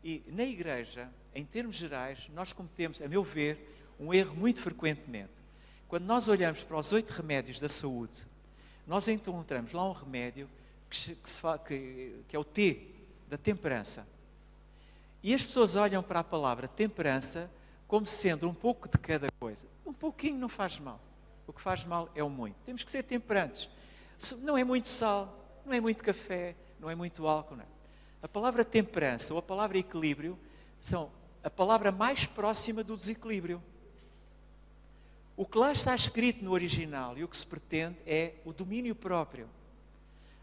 E na igreja, em termos gerais, nós cometemos, a meu ver, um erro muito frequentemente. Quando nós olhamos para os 8 remédios da saúde, nós encontramos lá um remédio que é o T, da temperança. E as pessoas olham para a palavra temperança como sendo um pouco de cada coisa. Um pouquinho não faz mal. O que faz mal é o muito. Temos que ser temperantes. Não é muito sal, não é muito café, não é muito álcool. Não é. A palavra temperança ou a palavra equilíbrio são a palavra mais próxima do desequilíbrio. O que lá está escrito no original e o que se pretende é o domínio próprio.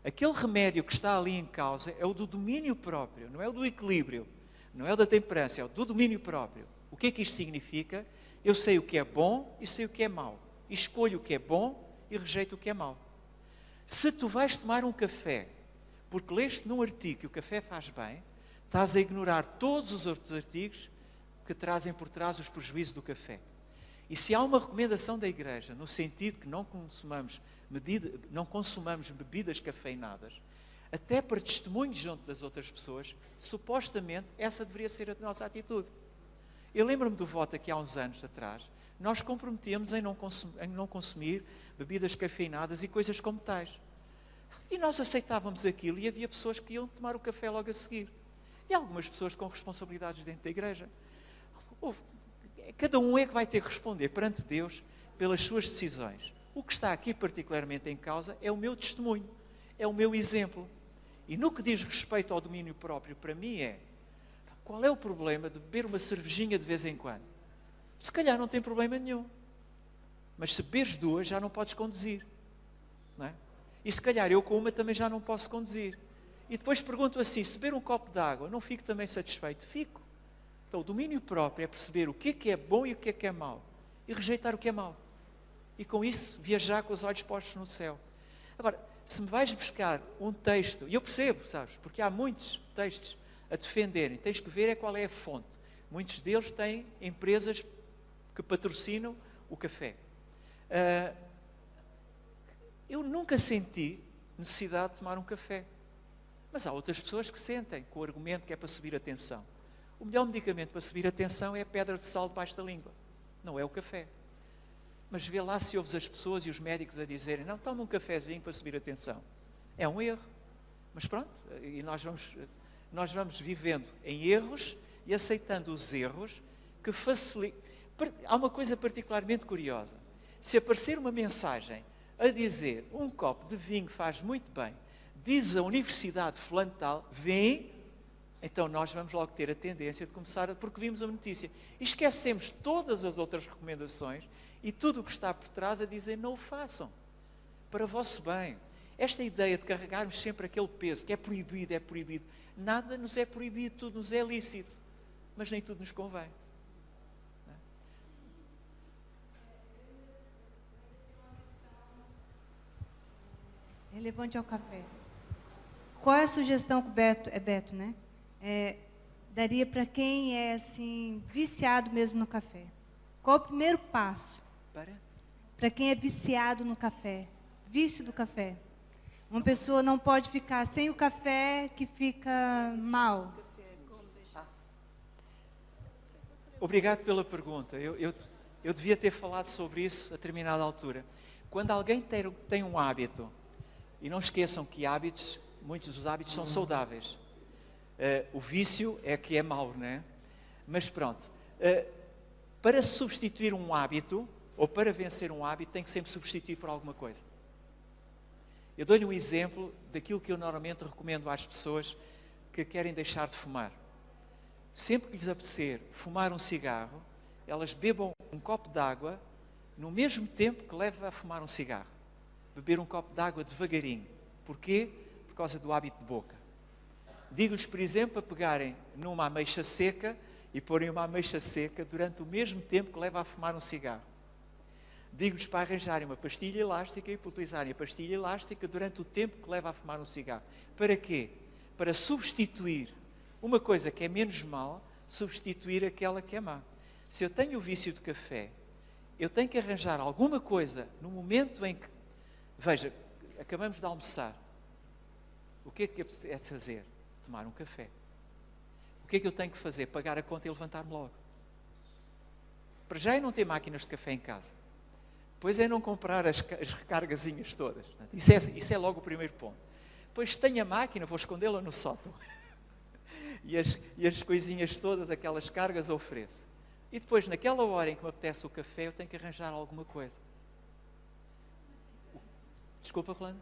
Aquele remédio que está ali em causa é o do domínio próprio, não é o do equilíbrio, não é o da temperança, é o do domínio próprio. O que é que isto significa? Eu sei o que é bom e sei o que é mau. E escolho o que é bom e rejeito o que é mau. Se tu vais tomar um café, porque leste num artigo que o café faz bem, estás a ignorar todos os outros artigos que trazem por trás os prejuízos do café. E se há uma recomendação da Igreja, no sentido que não consumamos bebidas cafeinadas, até para testemunho junto das outras pessoas, supostamente essa deveria ser a nossa atitude. Eu lembro-me do voto aqui há uns anos atrás, nós comprometíamos em não consumir bebidas cafeinadas e coisas como tais. E nós aceitávamos aquilo e havia pessoas que iam tomar o café logo a seguir. E algumas pessoas com responsabilidades dentro da Igreja. Cada um é que vai ter que responder perante Deus pelas suas decisões. O que está aqui particularmente em causa é o meu testemunho, é o meu exemplo. E no que diz respeito ao domínio próprio, para mim qual é o problema de beber uma cervejinha de vez em quando? Se calhar não tem problema nenhum. Mas se beberes 2, já não podes conduzir. Não é? E se calhar eu com uma também já não posso conduzir. E depois pergunto assim, se beber um copo de água, não fico também satisfeito? Fico. Então, o domínio próprio é perceber o que é bom e o que é mau. E rejeitar o que é mau. E com isso, viajar com os olhos postos no céu. Agora, se me vais buscar um texto, e eu percebo, sabes, porque há muitos textos a defenderem, tens que ver qual é a fonte. Muitos deles têm empresas que patrocinam o café. Eu nunca senti necessidade de tomar um café. Mas há outras pessoas que sentem, com o argumento que é para subir a tensão. O melhor medicamento para subir a tensão é a pedra de sal debaixo da língua, não é o café. Mas vê lá se ouves as pessoas e os médicos a dizerem, não, toma um cafezinho para subir a tensão. É um erro. Mas pronto, e nós vamos vivendo em erros e aceitando os erros que facilitam. Há uma coisa particularmente curiosa. Se aparecer uma mensagem a dizer um copo de vinho faz muito bem, diz a Universidade fulano tal, vem... Então nós vamos logo ter a tendência de começar, porque vimos a notícia. E esquecemos todas as outras recomendações e tudo o que está por trás a dizer não o façam, para vosso bem. Esta ideia de carregarmos sempre aquele peso, que é proibido, nada nos é proibido, tudo nos é lícito, mas nem tudo nos convém. Relevante ao café. Qual é a sugestão que o Beto, né? Daria para quem é assim viciado mesmo no café? Qual o primeiro passo para quem é viciado no café? Vício do café. Uma pessoa não pode ficar sem o café que fica mal. Obrigado pela pergunta. Eu devia ter falado sobre isso a determinada altura. Quando alguém tem um hábito, e não esqueçam que muitos dos hábitos são saudáveis. O vício é que é mau, não é? Mas pronto, para substituir um hábito, ou para vencer um hábito, tem que sempre substituir por alguma coisa. Eu dou-lhe um exemplo daquilo que eu normalmente recomendo às pessoas que querem deixar de fumar. Sempre que lhes apetecer fumar um cigarro, elas bebam um copo de água no mesmo tempo que leva a fumar um cigarro. Beber um copo de água devagarinho. Porquê? Por causa do hábito de boca. Digo-lhes, por exemplo, a pegarem numa ameixa seca e porem uma ameixa seca durante o mesmo tempo que leva a fumar um cigarro. Digo-lhes para arranjarem uma pastilha elástica e para utilizarem a pastilha elástica durante o tempo que leva a fumar um cigarro. Para quê? Para substituir uma coisa que é menos mal, substituir aquela que é má. Se eu tenho o vício de café, eu tenho que arranjar alguma coisa no momento em que, veja, acabamos de almoçar. O que é de fazer? Tomar um café. O que é que eu tenho que fazer? Pagar a conta e levantar-me logo. Para já é não ter máquinas de café em casa. Depois é não comprar as recargazinhas todas. Isso é logo o primeiro ponto. Depois, se tenho a máquina, vou escondê-la no sótão. E as coisinhas todas, aquelas cargas, eu ofereço. E depois, naquela hora em que me apetece o café, eu tenho que arranjar alguma coisa. Desculpa, Rolando?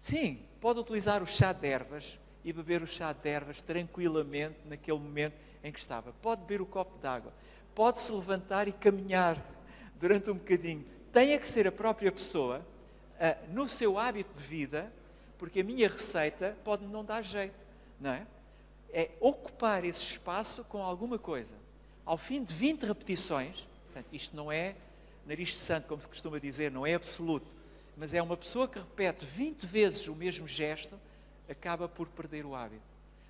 Sim, pode utilizar o chá de ervas e beber o chá de ervas tranquilamente naquele momento em que estava. Pode beber o copo de água. Pode se levantar e caminhar durante um bocadinho. Tem que ser a própria pessoa, no seu hábito de vida, porque a minha receita pode não dar jeito, não é? É ocupar esse espaço com alguma coisa. Ao fim de 20 repetições, portanto, isto não é nariz de santo, como se costuma dizer, não é absoluto, mas é uma pessoa que repete 20 vezes o mesmo gesto, acaba por perder o hábito.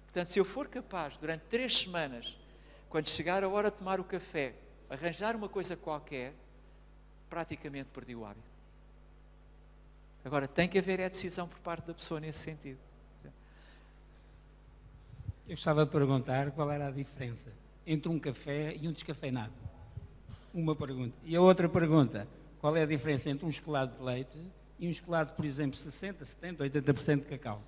Portanto, se eu for capaz, durante 3 semanas, quando chegar a hora de tomar o café, arranjar uma coisa qualquer, praticamente perdi o hábito. Agora, tem que haver a decisão por parte da pessoa nesse sentido. Eu gostava de perguntar qual era a diferença entre um café e um descafeinado. Uma pergunta. E a outra pergunta, qual é a diferença entre um chocolate de leite e um chocolate, por exemplo, 60%, 70%, 80% de cacau?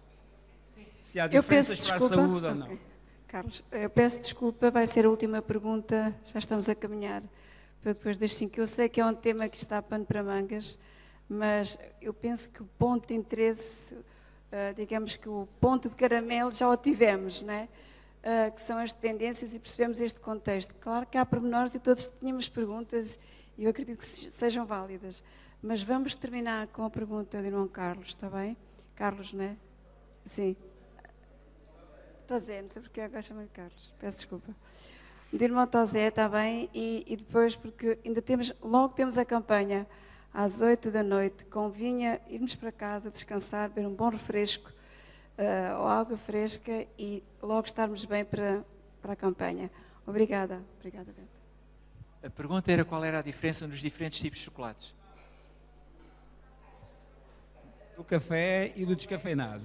Se há diferenças para a saúde ou não. Okay. Carlos, eu peço desculpa, vai ser a última pergunta, já estamos a caminhar para depois das 5. Eu sei que é um tema que está pano para mangas, mas eu penso que o ponto de interesse, digamos que o ponto de caramelo já o tivemos, não é? Que são as dependências e percebemos este contexto. Claro que há pormenores e todos tínhamos perguntas e eu acredito que sejam válidas, mas vamos terminar com a pergunta do irmão Carlos, está bem? Carlos, não é? Sim. Tosé, não sei porque agora chamo-lhe Carlos, peço desculpa. Do irmão Tosé, está bem? E depois, porque ainda logo temos a campanha às 8 da noite, convinha irmos para casa, descansar, beber um bom refresco, ou água fresca e logo estarmos bem para a campanha. Obrigada. Obrigada, Bento. A pergunta era qual era a diferença nos diferentes tipos de chocolates. Do café e do descafeinado.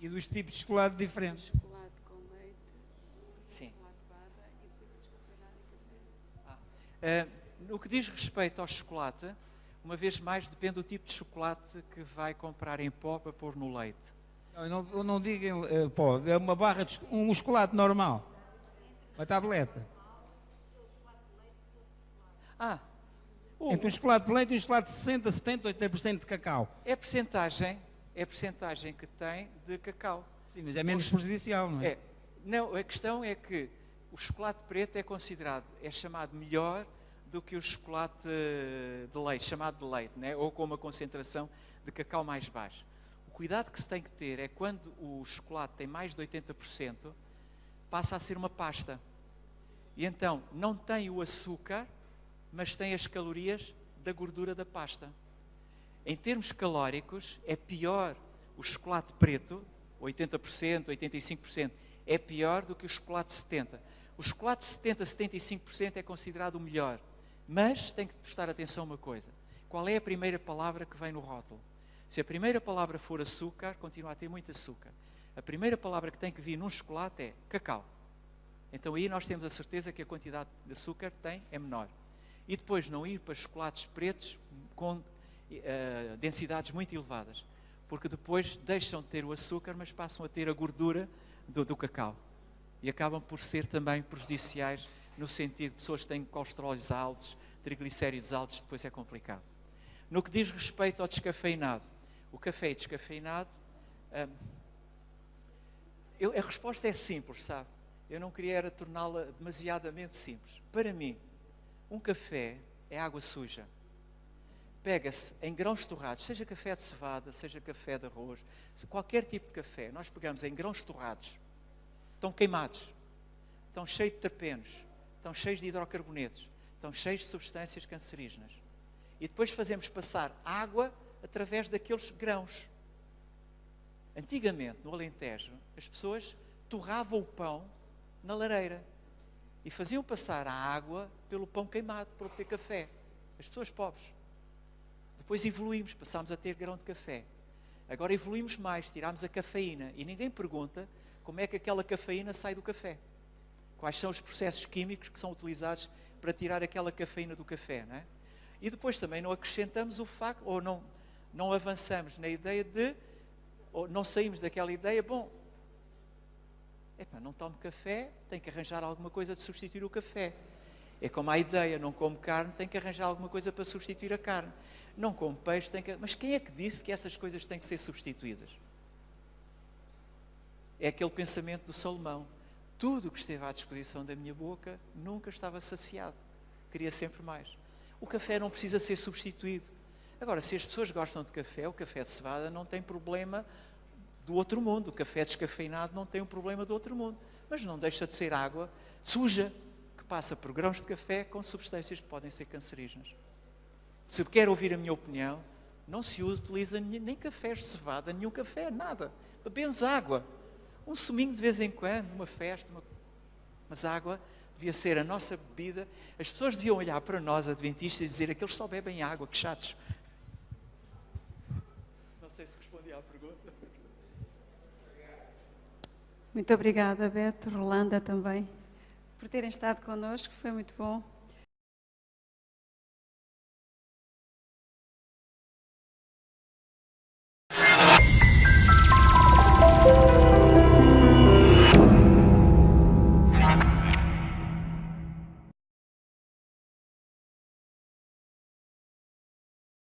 E dos tipos de chocolate diferentes. Chocolate com leite, sim. Chocolate barra e depois o descafeinado e café. No que diz respeito ao chocolate, uma vez mais depende do tipo de chocolate que vai comprar em pó para pôr no leite. Eu não digo em pó, é uma barra de um chocolate normal. Uma tableta. Entre um chocolate de leite e um chocolate de 60%, 70%, 80% de cacau. É a percentagem que tem de cacau. Sim, mas é menos prejudicial, não é? Não, a questão é que o chocolate preto é chamado melhor do que o chocolate de leite, chamado de leite, né? Ou com uma concentração de cacau mais baixa. O cuidado que se tem que ter é quando o chocolate tem mais de 80%, passa a ser uma pasta. E então não tem o açúcar, mas tem as calorias da gordura da pasta. Em termos calóricos, é pior o chocolate preto, 80%, 85%, é pior do que o chocolate 70%. O chocolate 70%, 75% é considerado o melhor. Mas tem que prestar atenção a uma coisa. Qual é a primeira palavra que vem no rótulo? Se a primeira palavra for açúcar, continua a ter muito açúcar. A primeira palavra que tem que vir num chocolate é cacau. Então aí nós temos a certeza que a quantidade de açúcar que tem é menor. E depois não ir para chocolates pretos com densidades muito elevadas, porque depois deixam de ter o açúcar, mas passam a ter a gordura do cacau. E acabam por ser também prejudiciais no sentido de pessoas que têm colesteróis altos, triglicéridos altos, depois é complicado. No que diz respeito ao descafeinado, o café é descafeinado, a resposta é simples, sabe? Eu não queria torná-la demasiadamente simples. Para mim, um café é água suja. Pega-se em grãos torrados, seja café de cevada, seja café de arroz, qualquer tipo de café, nós pegamos em grãos torrados, estão queimados, estão cheios de terpenos, estão cheios de hidrocarbonetos, estão cheios de substâncias cancerígenas. E depois fazemos passar água através daqueles grãos. Antigamente, no Alentejo, as pessoas torravam o pão na lareira e faziam passar a água pelo pão queimado para obter café. As pessoas pobres. Depois evoluímos, passámos a ter grão de café. Agora evoluímos mais, tirámos a cafeína e ninguém pergunta como é que aquela cafeína sai do café. Quais são os processos químicos que são utilizados para tirar aquela cafeína do café, não é? E depois também não acrescentamos o facto, ou não avançamos na ideia de, ou não saímos daquela ideia, bom, não tomo café, tenho que arranjar alguma coisa de substituir o café. É como a ideia, não como carne, tenho que arranjar alguma coisa para substituir a carne. Não como peixe, mas quem é que disse que essas coisas têm que ser substituídas? É aquele pensamento do Salomão. Tudo o que esteve à disposição da minha boca nunca estava saciado. Queria sempre mais. O café não precisa ser substituído. Agora, se as pessoas gostam de café, o café de cevada não tem problema do outro mundo. O café descafeinado não tem um problema do outro mundo. Mas não deixa de ser água suja, que passa por grãos de café com substâncias que podem ser cancerígenas. Se quer ouvir a minha opinião, não se utiliza nem cafés de cevada, nenhum café, nada. Bebemos água. Um suminho de vez em quando, uma festa, mas a água devia ser a nossa bebida. As pessoas deviam olhar para nós, adventistas, e dizer que eles só bebem água, que chatos. Não sei se respondi à pergunta. Muito obrigada, Beto, Rolanda também, por terem estado connosco, foi muito bom.